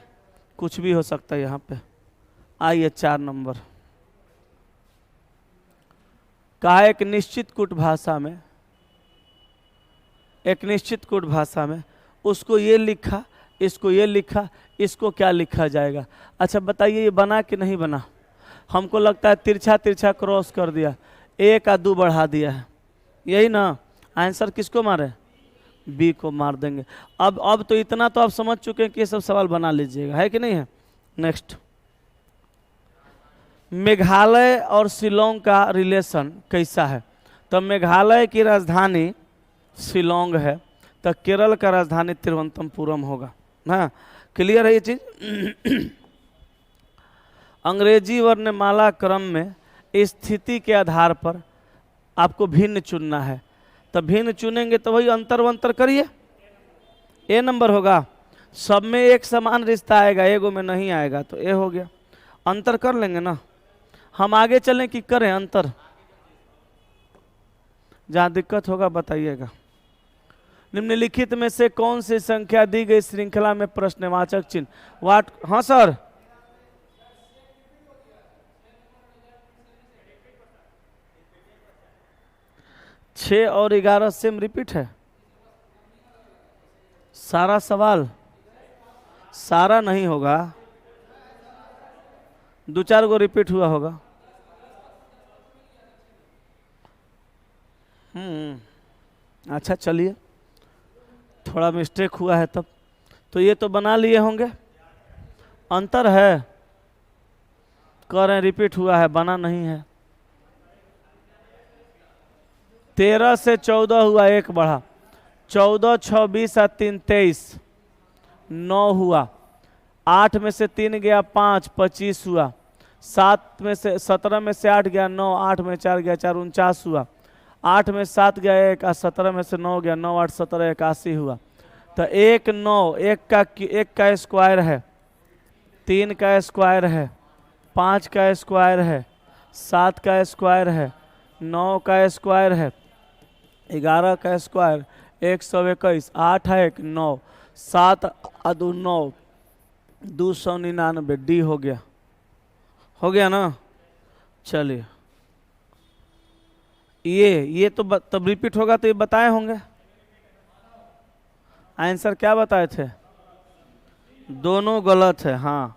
कुछ भी हो सकता है यहाँ पे। आइए 4 नंबर, कहा एक निश्चित कूट भाषा में उसको ये लिखा, इसको ये लिखा, इसको क्या लिखा जाएगा? अच्छा बताइए, ये बना कि नहीं बना? हमको लगता है तिरछा क्रॉस कर दिया, 1 और 2 बढ़ा दिया है, यही ना। आंसर किसको मारे? B को मार देंगे। अब तो इतना तो आप समझ चुके हैं कि ये सब सवाल बना लीजिएगा, है कि नहीं है। नेक्स्ट, मेघालय और शिलोंग का रिलेशन कैसा है? तो मेघालय की राजधानी शिलोंग है, तो केरल का राजधानी तिरुवनंतपुरम होगा। हाँ, क्लियर है ये चीज। अंग्रेजी वर्णमाला क्रम में स्थिति के आधार पर आपको भिन्न चुनना है, तो भिन्न चुनेंगे तो वही अंतर करिए, A नंबर होगा। सब में एक समान रिश्ता आएगा, एगो में नहीं आएगा, तो A हो गया। अंतर कर लेंगे ना। हम आगे चलें कि करें अंतर? जहाँ दिक्कत होगा बताइएगा। निम्नलिखित में से कौन सी संख्या दी गई श्रृंखला में प्रश्नवाचक चिन्ह? वाट, हाँ सर, छः और 11 सेम रिपीट है। सारा सवाल सारा नहीं होगा, 2-4 गो रिपीट हुआ होगा। अच्छा चलिए, थोड़ा मिस्टेक हुआ है तब, तो ये तो बना लिए होंगे। अंतर है, कह रहे हैं रिपीट हुआ है, बना नहीं है। 13 से 14 हुआ, 1 बढ़ा, 14, 6, 20 और 3, 23, 9 हुआ। 8 में से 3 गया 5, 25 हुआ। 7 में से 17 में से 8 गया 9, 8 में 4 गया 4, 49 हुआ। 8 में 7 गया 1, 17 में से 9 गया 9, 8, 17, 81 हुआ। तो 1, 9, 1 का स्क्वायर है, 3 का स्क्वायर है, 5 का स्क्वायर है, 7 का स्क्वायर है, 9 का स्क्वायर है, 11 का स्क्वायर, 121, 8 है 1, 9, 7 2 9, 299। डी हो गया ना। चलिए ये तो तब रिपीट होगा तो ये बताए होंगे। आंसर क्या बताए थे? दोनों गलत है। हाँ,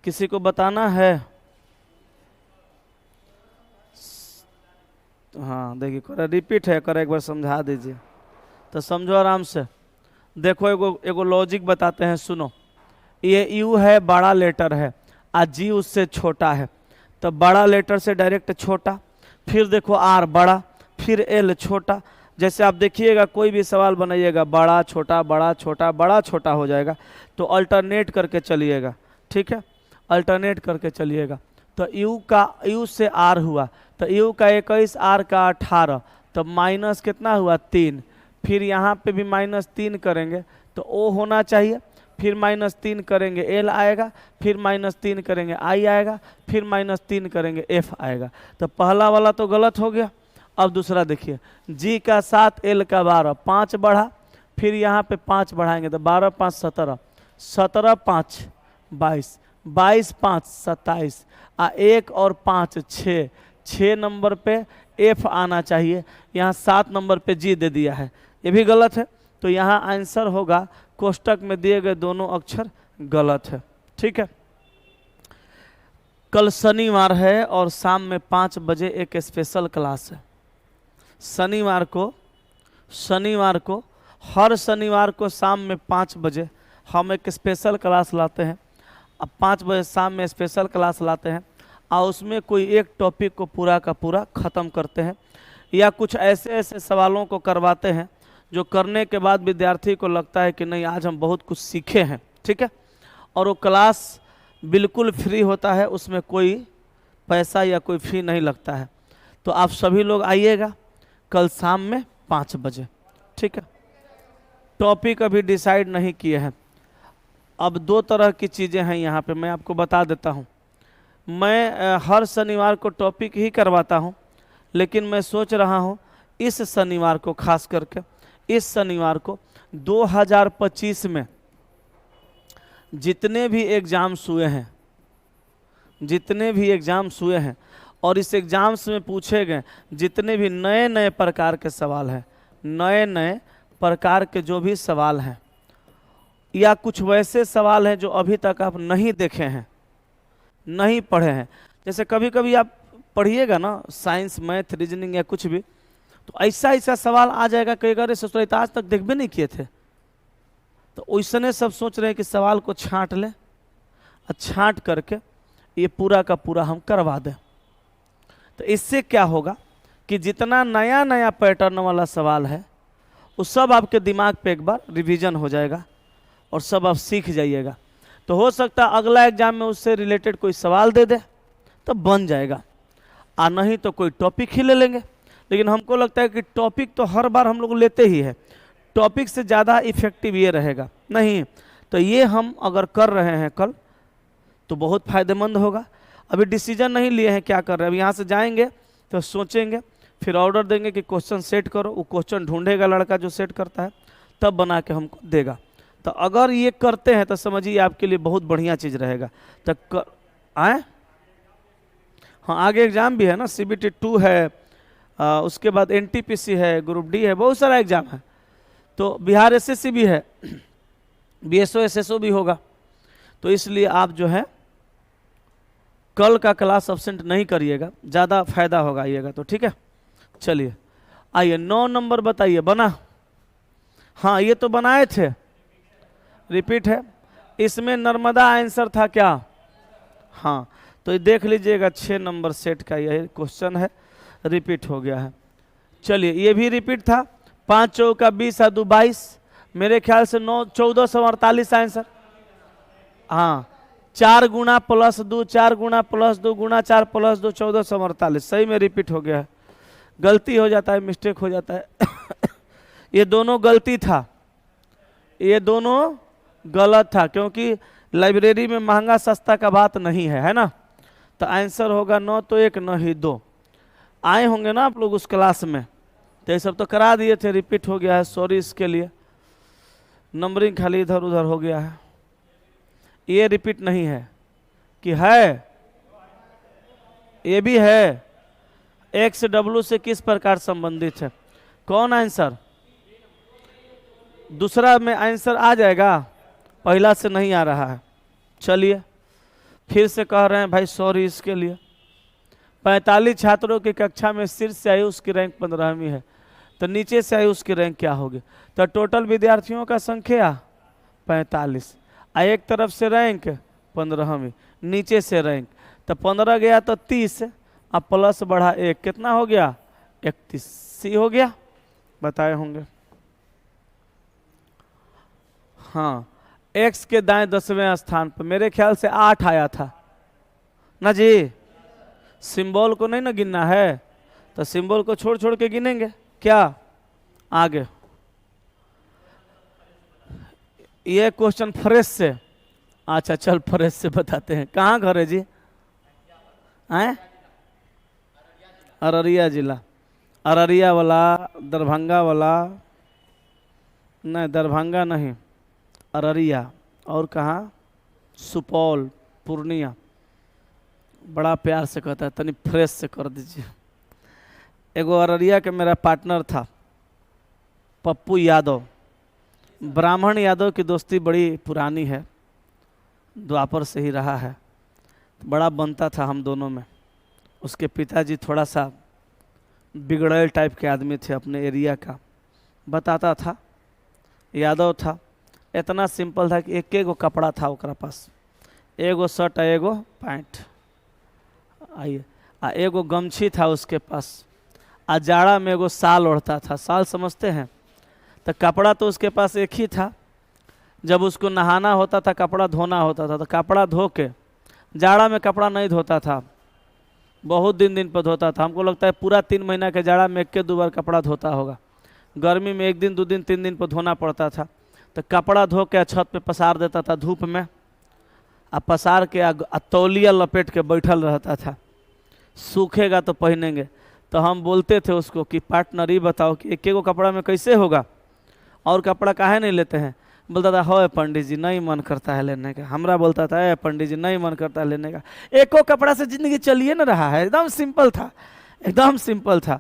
किसी को बताना है? हाँ देखिए, कर रिपीट है, कर एक बार समझा दीजिए तो समझो आराम से। देखो एगो लॉजिक बताते हैं, सुनो। ये यू है, बड़ा लेटर है, और जी उससे छोटा है, तो बड़ा लेटर से डायरेक्ट छोटा, फिर देखो आर बड़ा, फिर एल छोटा। जैसे आप देखिएगा कोई भी सवाल बनाइएगा, बड़ा छोटा बड़ा छोटा बड़ा छोटा हो जाएगा, तो अल्टरनेट करके चलिएगा, ठीक है, अल्टरनेट करके चलिएगा। तो यू से आर हुआ, तो यू का 21, आर का 18, तो माइनस कितना हुआ 3। फिर यहाँ पे भी -3 करेंगे तो ओ होना चाहिए, फिर -3 करेंगे एल आएगा, फिर -3 करेंगे आई आएगा, फिर -3 करेंगे एफ आएगा। तो पहला वाला तो गलत हो गया। अब दूसरा देखिए, जी का 7, एल का 12, 5 बढ़ा, फिर यहाँ पे 5 बढ़ाएंगे तो 12, 5, 17, 17, 5, 22, 22, 5, 27, 1 और 5, 6 नंबर पे एफ आना चाहिए, यहाँ 7 नंबर पे जी दे दिया है, ये भी गलत है। तो यहाँ आंसर होगा, कोष्टक में दिए गए दोनों अक्षर गलत है, ठीक है। कल शनिवार है और शाम में 5 बजे एक स्पेशल क्लास है। शनिवार को हर शनिवार को शाम में 5 बजे हम एक स्पेशल क्लास लाते हैं। अब 5 बजे शाम में स्पेशल क्लास लाते हैं और उसमें कोई एक टॉपिक को पूरा का पूरा ख़त्म करते हैं, या कुछ ऐसे सवालों को करवाते हैं जो करने के बाद विद्यार्थी को लगता है कि नहीं आज हम बहुत कुछ सीखे हैं, ठीक है। और वो क्लास बिल्कुल फ्री होता है, उसमें कोई पैसा या कोई फी नहीं लगता है। तो आप सभी लोग आइएगा कल शाम में 5 बजे, ठीक है। टॉपिक अभी डिसाइड नहीं किए हैं। अब 2 तरह की चीज़ें हैं यहाँ पे, मैं आपको बता देता हूँ। मैं हर शनिवार को टॉपिक ही करवाता हूँ, लेकिन मैं सोच रहा हूँ इस शनिवार को, खास करके इस शनिवार को 2025 में जितने भी एग्ज़ाम्स हुए हैं और इस एग्ज़ाम्स में पूछे गए जितने भी नए प्रकार के सवाल हैं, नए प्रकार के जो भी सवाल हैं, या कुछ वैसे सवाल हैं जो अभी तक आप नहीं देखे हैं, नहीं पढ़े हैं। जैसे कभी कभी आप पढ़िएगा ना साइंस, मैथ, रीजनिंग या कुछ भी, तो ऐसा सवाल आ जाएगा कई बार सोच रहे आज तक देखबे नहीं किए थे। तो वैसने सब सोच रहे हैं कि सवाल को छांट लें और छांट करके ये पूरा का पूरा हम करवा दें। तो इससे क्या होगा कि जितना नया पैटर्न वाला सवाल है वो सब आपके दिमाग पे एक बार रिवीजन हो जाएगा और सब आप सीख जाइएगा। तो हो सकता है अगला एग्जाम में उससे रिलेटेड कोई सवाल दे दे तो बन जाएगा, और नहीं तो कोई टॉपिक ही ले लेंगे। लेकिन हमको लगता है कि टॉपिक तो हर बार हम लोग लेते ही है, टॉपिक से ज़्यादा इफेक्टिव ये रहेगा नहीं। तो ये हम अगर कर रहे हैं कल तो बहुत फ़ायदेमंद होगा। अभी डिसीजन नहीं लिए हैं क्या कर रहे हैं, अभी यहाँ से जाएंगे तो सोचेंगे, फिर ऑर्डर देंगे कि क्वेश्चन सेट करो, वो क्वेश्चन ढूंढेगा लड़का जो सेट करता है, तब बना के हमको देगा। तो अगर ये करते हैं तो समझिए आपके लिए बहुत बढ़िया चीज़ रहेगा। तो आए, हाँ आगे एग्ज़ाम भी है ना, CBT 2 है, उसके बाद NTPC है, ग्रुप डी है, बहुत सारा एग्ज़ाम है। तो बिहार SSC भी है, BSO SSO भी होगा। तो इसलिए आप जो है कल का क्लास अब्सेंट नहीं करिएगा, ज़्यादा फायदा होगा आइएगा तो, ठीक है। चलिए आइए 9 नंबर बताइए, बना? हाँ ये तो बनाए थे, रिपीट है। इसमें नर्मदा आंसर था क्या? हाँ, तो ये देख लीजिएगा 6 नंबर सेट का यही क्वेश्चन है, रिपीट हो गया है। चलिए ये भी रिपीट था, 5 चौका 20 और 2 22, मेरे ख्याल से 1448 आंसर। हाँ 4 गुना +2, 4 गुना +2 गुना 4 +2 1448, सही में रिपीट हो गया है। गलती हो जाता है, मिस्टेक हो जाता है। ये दोनों गलती था, ये दोनों गलत था, क्योंकि लाइब्रेरी में महंगा सस्ता का बात नहीं है ना। तो आंसर होगा 9 तो 1 9 ही 2। आए होंगे ना आप लोग उस क्लास में, तो ये सब तो करा दिए थे, रिपीट हो गया है, सॉरी इसके लिए। नंबरिंग खाली इधर उधर हो गया है, ये रिपीट नहीं है कि है, ये भी है। एक्स डब्ल्यू से किस प्रकार संबंधित है? कौन आंसर? दूसरा में आंसर आ जाएगा, पहला से नहीं आ रहा है। चलिए फिर से कह रहे हैं भाई, सॉरी इसके लिए। 45 छात्रों की कक्षा में शीर्ष से आई उसकी रैंक 15वीं है, तो नीचे से आई उसकी रैंक क्या होगी? तो टोटल विद्यार्थियों का संख्या 45, एक तरफ से रैंक 15वीं, नीचे से रैंक, तो 15 गया तो 30, अब प्लस बढ़ा 1, कितना हो गया? 31। सी हो गया, बताए होंगे। हाँ, एक्स के दाएं 10वें स्थान पर मेरे ख्याल से 8 आया था ना जी। सिंबल को नहीं ना गिनना है, तो सिंबल को छोड़ छोड़ के गिनेंगे क्या? आगे ये क्वेश्चन फ्रेश से, अच्छा चल फ्रेश से बताते हैं। कहाँ घर है जी? हैं? अररिया जिला। अररिया वाला, दरभंगा वाला नहीं, दरभंगा नहीं, अररिया। और कहाँ? सुपौल, पूर्णिया। बड़ा प्यार से कहता है, तनी फ्रेश से कर दीजिए। एगो अररिया के मेरा पार्टनर था, पप्पू यादव। ब्राह्मण यादव की दोस्ती बड़ी पुरानी है, द्वापर से ही रहा है, बड़ा बनता था हम दोनों में। उसके पिताजी थोड़ा सा बिगड़ैल टाइप के आदमी थे अपने एरिया का, बताता था। यादव था, इतना सिंपल था कि एक एगो कपड़ा था ओकरा पास, एगो शर्ट एगो पैंट, आइए, एगो गमछी था उसके पास, जाड़ा में एगो साल ओढ़ता था। साल समझते हैं? तो कपड़ा तो उसके पास एक ही था, जब उसको नहाना होता था, कपड़ा धोना होता था, तो कपड़ा धो के, जाड़ा में कपड़ा नहीं धोता था, बहुत दिन पर धोता था। हमको लगता है पूरा 3 महीना के जाड़ा में 1 2 बार कपड़ा धोता होगा। गर्मी में 1 दिन 2 दिन 3 दिन पर धोना पड़ता था। तो कपड़ा धो के छत पे पसार देता था धूप में, पसार के तौलिया लपेट के बैठल रहता था, सूखेगा तो पहनेंगे। तो हम बोलते थे उसको कि पार्टनर ही बताओ कि एक एगो कपड़ा में कैसे होगा, और कपड़ा काहे नहीं लेते हैं? बोलता था, हो पंडित जी नहीं मन करता है लेने का। हमरा बोलता था, ए पंडित जी नहीं मन करता है लेने का। एको कपड़ा से जिंदगी चलिए न रहा है, एकदम सिंपल था, एकदम सिंपल था।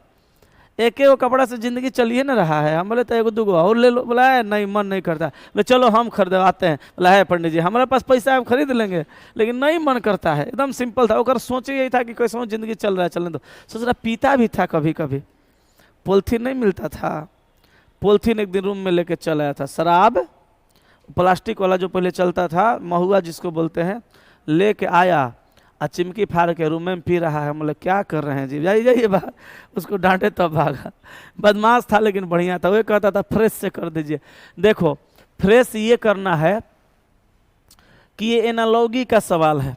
एक एगो कपड़ा से जिंदगी चलिए न रहा है। हम बोले तो एगो दूगो और ले लो। बोला है नहीं मन नहीं करता। बोले चलो हम खरीदवाते हैं। बोला है पंडित जी हमारे पास पैसा है हम खरीद लेंगे, लेकिन नहीं मन करता है। एकदम सिंपल था। ओकर सोच यही था कि कैसे जिंदगी चल रहा है, चलने दो। सोच रहा पीता भी था कभी कभी, पॉलिथीन नहीं मिलता था, पॉलिथीन एक दिन रूम में लेके चल आया था, शराब प्लास्टिक वाला जो पहले चलता था, महुआ जिसको बोलते हैं, लेके आया, चिमकी फाड़ के रूम में पी रहा है। मतलब क्या कर रहे हैं जी, जाइए जाइए बाहर। उसको डांटे तब भागा। बदमाश था लेकिन बढ़िया था। वो कहता था फ्रेश से कर दीजिए। देखो फ्रेश ये करना है कि ये एनालॉगी का सवाल है।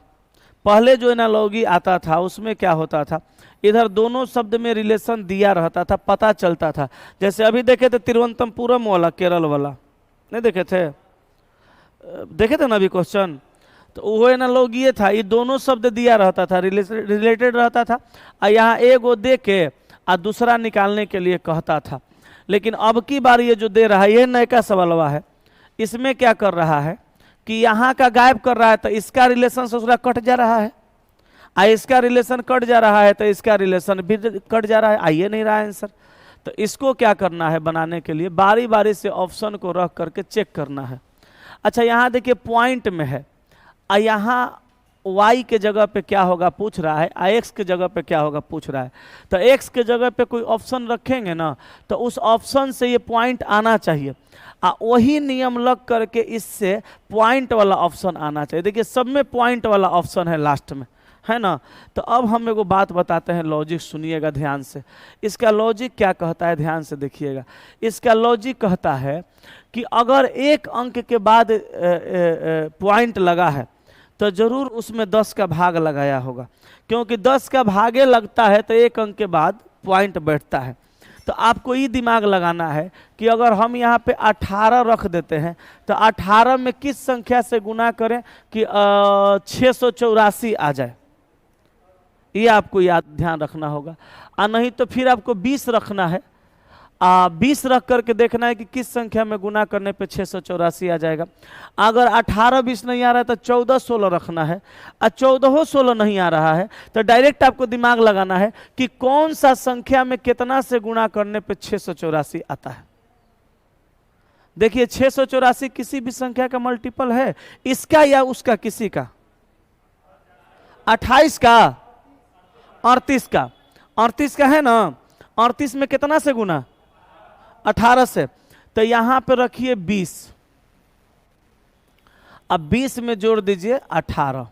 पहले जो एनालॉगी आता था उसमें क्या होता था, इधर दोनों शब्द में रिलेशन दिया रहता था, पता चलता था। जैसे अभी देखे थे तिरुवनंतपुरम वाला, केरल वाला, नहीं देखे थे? देखे थे ना अभी क्वेश्चन? तो वो एनालॉगी था, ये दोनों शब्द दिया रहता था, रिलेटेड रहता था, और यहाँ एगो दे के दूसरा निकालने के लिए कहता था। लेकिन अब की बार ये जो दे रहा है ये नया सवालवा है। इसमें क्या कर रहा है कि यहाँ का गायब कर रहा है, तो इसका रिलेशन ससुरा कट जा रहा है, इसका रिलेशन कट जा रहा है, तो इसका रिलेशन भी कट जा रहा है। आइए नहीं रहा है आंसर। तो इसको क्या करना है, बनाने के लिए बारी बारी से ऑप्शन को रख करके चेक करना है। अच्छा यहाँ देखिए पॉइंट में है, यहाँ y के जगह पे क्या होगा पूछ रहा है, x के जगह पे क्या होगा पूछ रहा है। तो x के जगह पे कोई ऑप्शन रखेंगे ना, तो उस ऑप्शन से ये पॉइंट आना चाहिए, वही नियम लग करके इससे पॉइंट वाला ऑप्शन आना चाहिए। देखिए सब में पॉइंट वाला ऑप्शन है लास्ट में, है ना। तो अब हम एगो बात बताते हैं, लॉजिक सुनिएगा ध्यान से। इसका लॉजिक क्या कहता है, ध्यान से देखिएगा। इसका लॉजिक कहता है कि अगर एक अंक के बाद पॉइंट लगा है तो जरूर उसमें 10 का भाग लगाया होगा, क्योंकि 10 का भागे लगता है तो एक अंक के बाद पॉइंट बैठता है। तो आपको ये दिमाग लगाना है कि अगर हम यहाँ पे 18 रख देते हैं तो 18 में किस संख्या से गुना करें कि 684 आ जाए, ये आपको याद ध्यान रखना होगा। और नहीं तो फिर आपको 20 रखना है, 20 रख करके देखना है कि किस संख्या में गुना करने पे 684 आ जाएगा। अगर 18-20 नहीं आ रहा है तो 14-16 रखना है, और 14-16 नहीं आ रहा है तो डायरेक्ट आपको दिमाग लगाना है कि कौन सा संख्या में कितना से गुना करने पे 684 आता है। देखिए 684 किसी भी संख्या का मल्टीपल है, इसका या उसका, किसी का, 28 का, 38 का, 38 का है ना, 38 में कितना से गुना, 18 से। तो यहां पे रखिए 20, अब 20 में जोड़ दीजिए 18,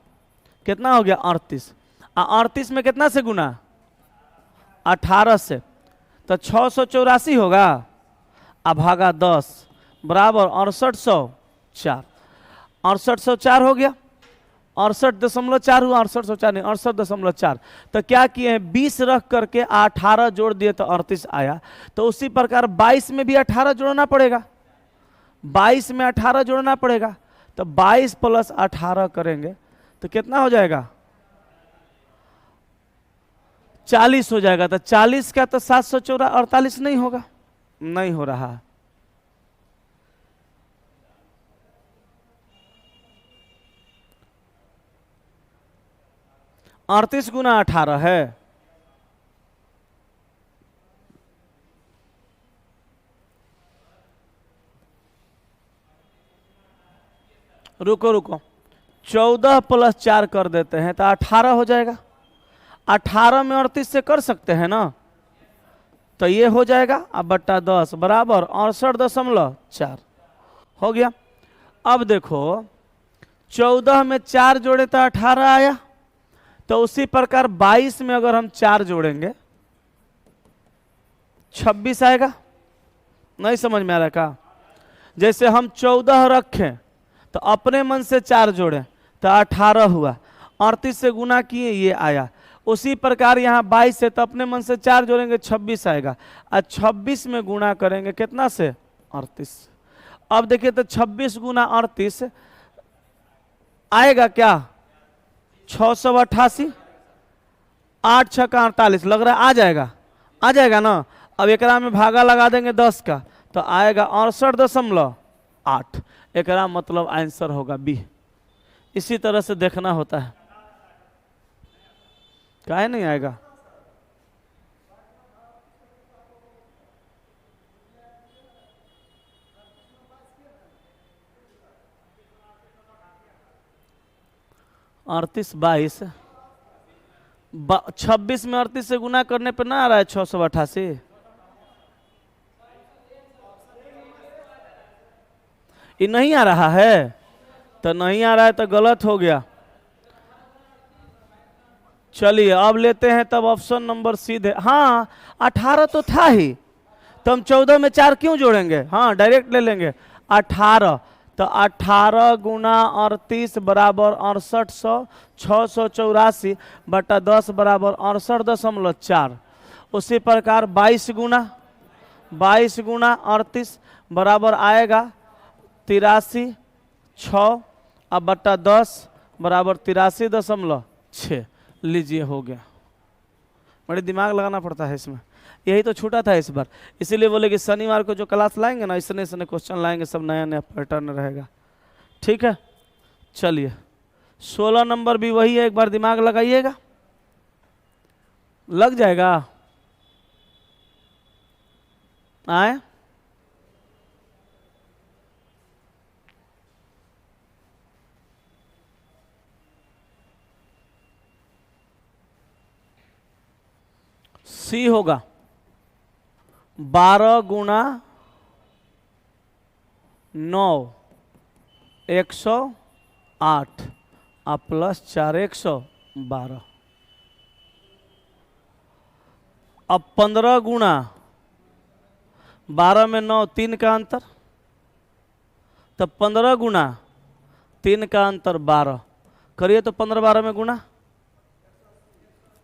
कितना हो गया 38, 38 में कितना से गुना, 18 से, तो 684 होगा। अब भागा 10 बराबर 6804, 6804 हो गया, 68.4 हुआ, 6804 नहीं 68.4। तो क्या किए हैं, 20 रख करके 18 जोड़ दिए तो 38 आया। तो उसी प्रकार 22 में भी 18 जोड़ना पड़ेगा, 22 में 18 जोड़ना पड़ेगा। तो 22 + 18 करेंगे तो कितना हो जाएगा, 40 हो जाएगा। तो 40 का तो 748 नहीं होगा, नहीं हो रहा। 38 गुना 18 है, रुको रुको, 14 + 4 कर देते हैं तो 18 हो जाएगा। 18 में 38 से कर सकते हैं ना, तो ये हो जाएगा, अब बट्टा 10 बराबर 68.4 हो गया। अब देखो 14 में 4 जोड़े तो 18 आया, तो उसी प्रकार 22 में अगर हम 4 जोड़ेंगे 26 आएगा। नहीं समझ में आ रहा का, जैसे हम 14 रखें तो अपने मन से 4 जोड़ें तो 18 हुआ, 38 से गुना किए ये आया। उसी प्रकार यहाँ 22 से तो अपने मन से 4 जोड़ेंगे 26 आएगा, और 26 में गुना करेंगे कितना से, 38। अब देखिए तो 26 गुना 38 आएगा क्या, 688, 8 6 का 48, लग रहा है आ जाएगा, आ जाएगा ना। अब एकरा में भागा लगा देंगे 10 का तो आएगा 68.8, एकरा मतलब आंसर होगा बी। इसी तरह से देखना होता है, काहे नहीं आएगा। अड़तीस 22, 26 में 38 से गुना करने पे ना आ रहा है 688, ये नहीं आ रहा है, तो नहीं आ रहा है तो गलत हो गया। चलिए अब लेते हैं तब ऑप्शन नंबर सीधे, हाँ 18 तो था ही, तो हम 14 में 4 क्यों जोड़ेंगे, हाँ डायरेक्ट ले लेंगे 18। तो 18 गुना 38 बराबर 6800, 684 बटा 10 बराबर 68.4। उसी प्रकार 22 गुना 38 बराबर आएगा 83, 6 अब बटा 10 बराबर 83.6। लीजिए हो गया। बड़े दिमाग लगाना पड़ता है इसमें, यही तो छूटा था इस बार, इसीलिए बोले कि शनिवार को जो क्लास लाएंगे ना, इसने क्वेश्चन लाएंगे, सब नया नया पैटर्न रहेगा। ठीक है, चलिए 16 नंबर भी वही है, एक बार दिमाग लगाइएगा, लग जाएगा। आए सी होगा 12 गुना 9 108 और प्लस 4 112। अब 15 गुना 12 में 9 3 का अंतर, तो 15 गुना 3 का अंतर 12 करिए तो 15 12 में गुना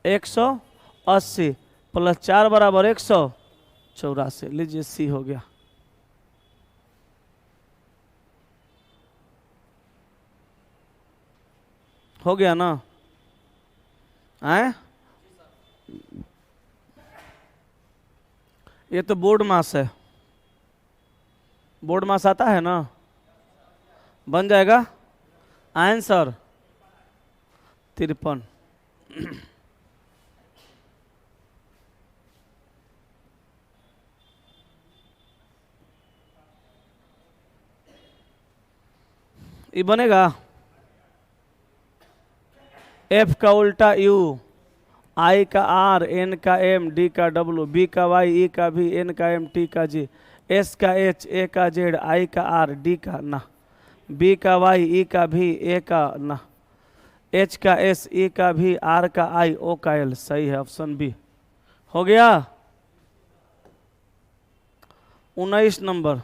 180, प्लस 4 बराबर 184। लीजिए सी हो गया। हो गया ना? आए? ये तो बोर्ड मास है, बोर्ड मास आता है ना, बन जाएगा आंसर 53। ये बनेगा एफ का उल्टा यू, आई का आर, एन का एम, डी का डब्लू, बी का वाई, ई का भी, एन का एम, टी का जी, एस का एच, ए का जेड, आई का आर, डी का ना, बी का वाई, ई का भी, ए का ना, एच का एस, ई का भी, आर का आई, ओ का एल। सही है, ऑप्शन बी हो गया। 19 नंबर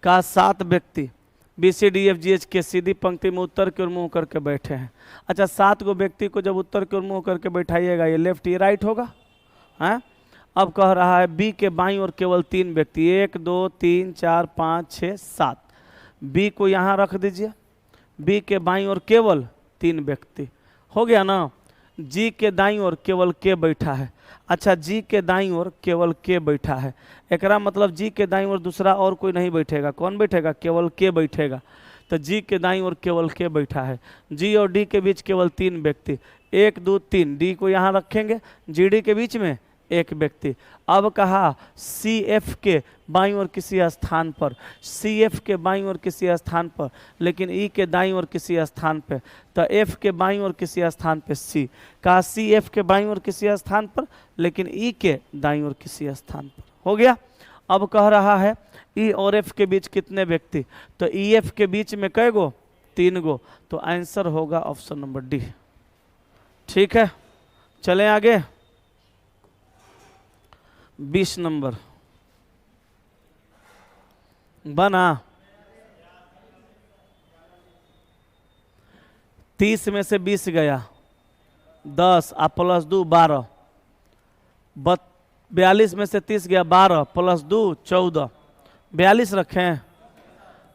का 7 व्यक्ति B C D F G H के सीधी पंक्ति में उत्तर की ओर मुंह करके बैठे हैं। अच्छा, 7 गो व्यक्ति को जब उत्तर की ओर मुंह करके बैठाइएगा, ये लेफ्ट ये राइट होगा, हैं? अब कह रहा है बी के बाईं ओर केवल 3 व्यक्ति, 1 2 3 4 5 6 7। बी को यहाँ रख दीजिए, बी के बाईं ओर केवल 3 व्यक्ति। हो गया ना? जी के दाईं ओर केवल के बैठा है। अच्छा, जी के दाईं ओर केवल के बैठा है, एकरा मतलब जी के दाईं ओर दूसरा और कोई नहीं बैठेगा। कौन बैठेगा? केवल के बैठेगा। तो जी के दाईं ओर केवल के बैठा है। जी और डी के बीच केवल 3 व्यक्ति, 1 2 3। डी को यहाँ रखेंगे, जी डी के बीच में 1 व्यक्ति। अब कहा सी एफ के बाईं ओर किसी स्थान पर, सी एफ के बाईं ओर किसी स्थान पर, लेकिन ई के दाईं ओर किसी स्थान पे, तो एफ के बाईं ओर किसी स्थान पे सी। कहा सी एफ के बाईं ओर किसी स्थान पर, लेकिन ई के दाईं ओर किसी स्थान पर। हो गया। अब कह रहा है ई और एफ के बीच कितने व्यक्ति, तो ई एफ के बीच में कै गो? 3 गो। तो आंसर होगा ऑप्शन नंबर डी। ठीक है, चलें आगे। 20 नंबर बना। 30 में से 20 गया, 10 आ प्लस 2 12। 42 में से 30 गया, 12 प्लस 2 14। 42 रखें,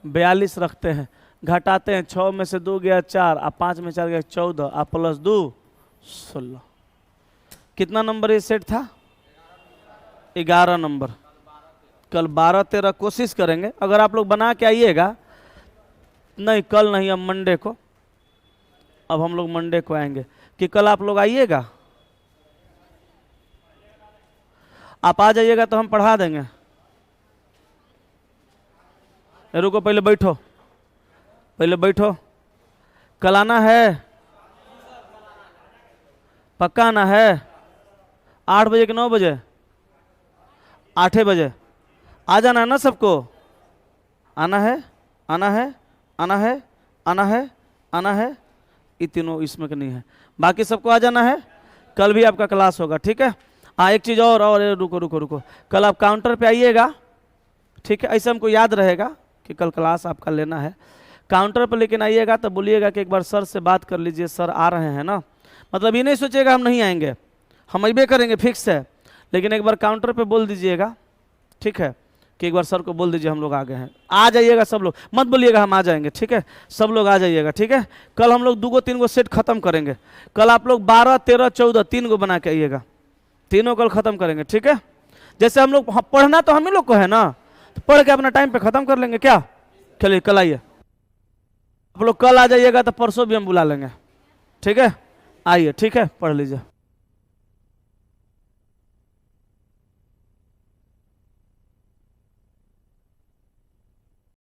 42 रखते हैं, घटाते हैं। 6 में से 2 गया 4, आ 5 में 4 गया 14, आ प्लस 2 16। कितना नंबर ये सेट था? 11 नंबर। कल 12 13 कोशिश करेंगे, अगर आप लोग बना के आइएगा। नहीं, कल नहीं, अब मंडे को। अब हम लोग मंडे को आएंगे। कि कल आप लोग आइएगा? आप आ जाइएगा तो हम पढ़ा देंगे। रुको, पहले बैठो, पहले बैठो। कल आना है? पक्का आना है? 8 बजे कि 9 बजे? 8 बजे आ जाना है ना सबको? आना है, आना है, आना है, आना है, आना है। ये तीनों इसमें के नहीं है, बाकी सबको आ जाना है। कल भी आपका क्लास होगा, ठीक है। हाँ, एक चीज़ और रुको रुको रुको, कल आप काउंटर पे आइएगा, ठीक है। ऐसे हमको याद रहेगा कि कल क्लास आपका लेना है। काउंटर पर लेकिन आइएगा तो बोलिएगा कि एक बार सर से बात कर लीजिए, सर आ रहे हैं ना। मतलब ये नहीं सोचिएगा हम नहीं आएंगे, हम अबे करेंगे, फिक्स है। लेकिन एक बार काउंटर पे बोल दीजिएगा, ठीक है, कि एक बार सर को बोल दीजिए हम लोग आ गए हैं। आ जाइएगा सब लोग, मत बोलिएगा हम आ जाएंगे, ठीक है। सब लोग आ जाइएगा, ठीक है। कल हम लोग 2 3 गो सेट खत्म करेंगे। कल आप लोग 12 13 14 3 गो बना के आइएगा, तीनों कल खत्म करेंगे, ठीक है। जैसे हम लोग पढ़ना तो हम ही लोग को है ना, तो पढ़ के अपना टाइम पे खत्म कर लेंगे क्या। चलिए कल आइए, आप लोग कल आ जाइएगा तो परसों भी हम बुला लेंगे, ठीक है। आइए, ठीक है, पढ़ लीजिए।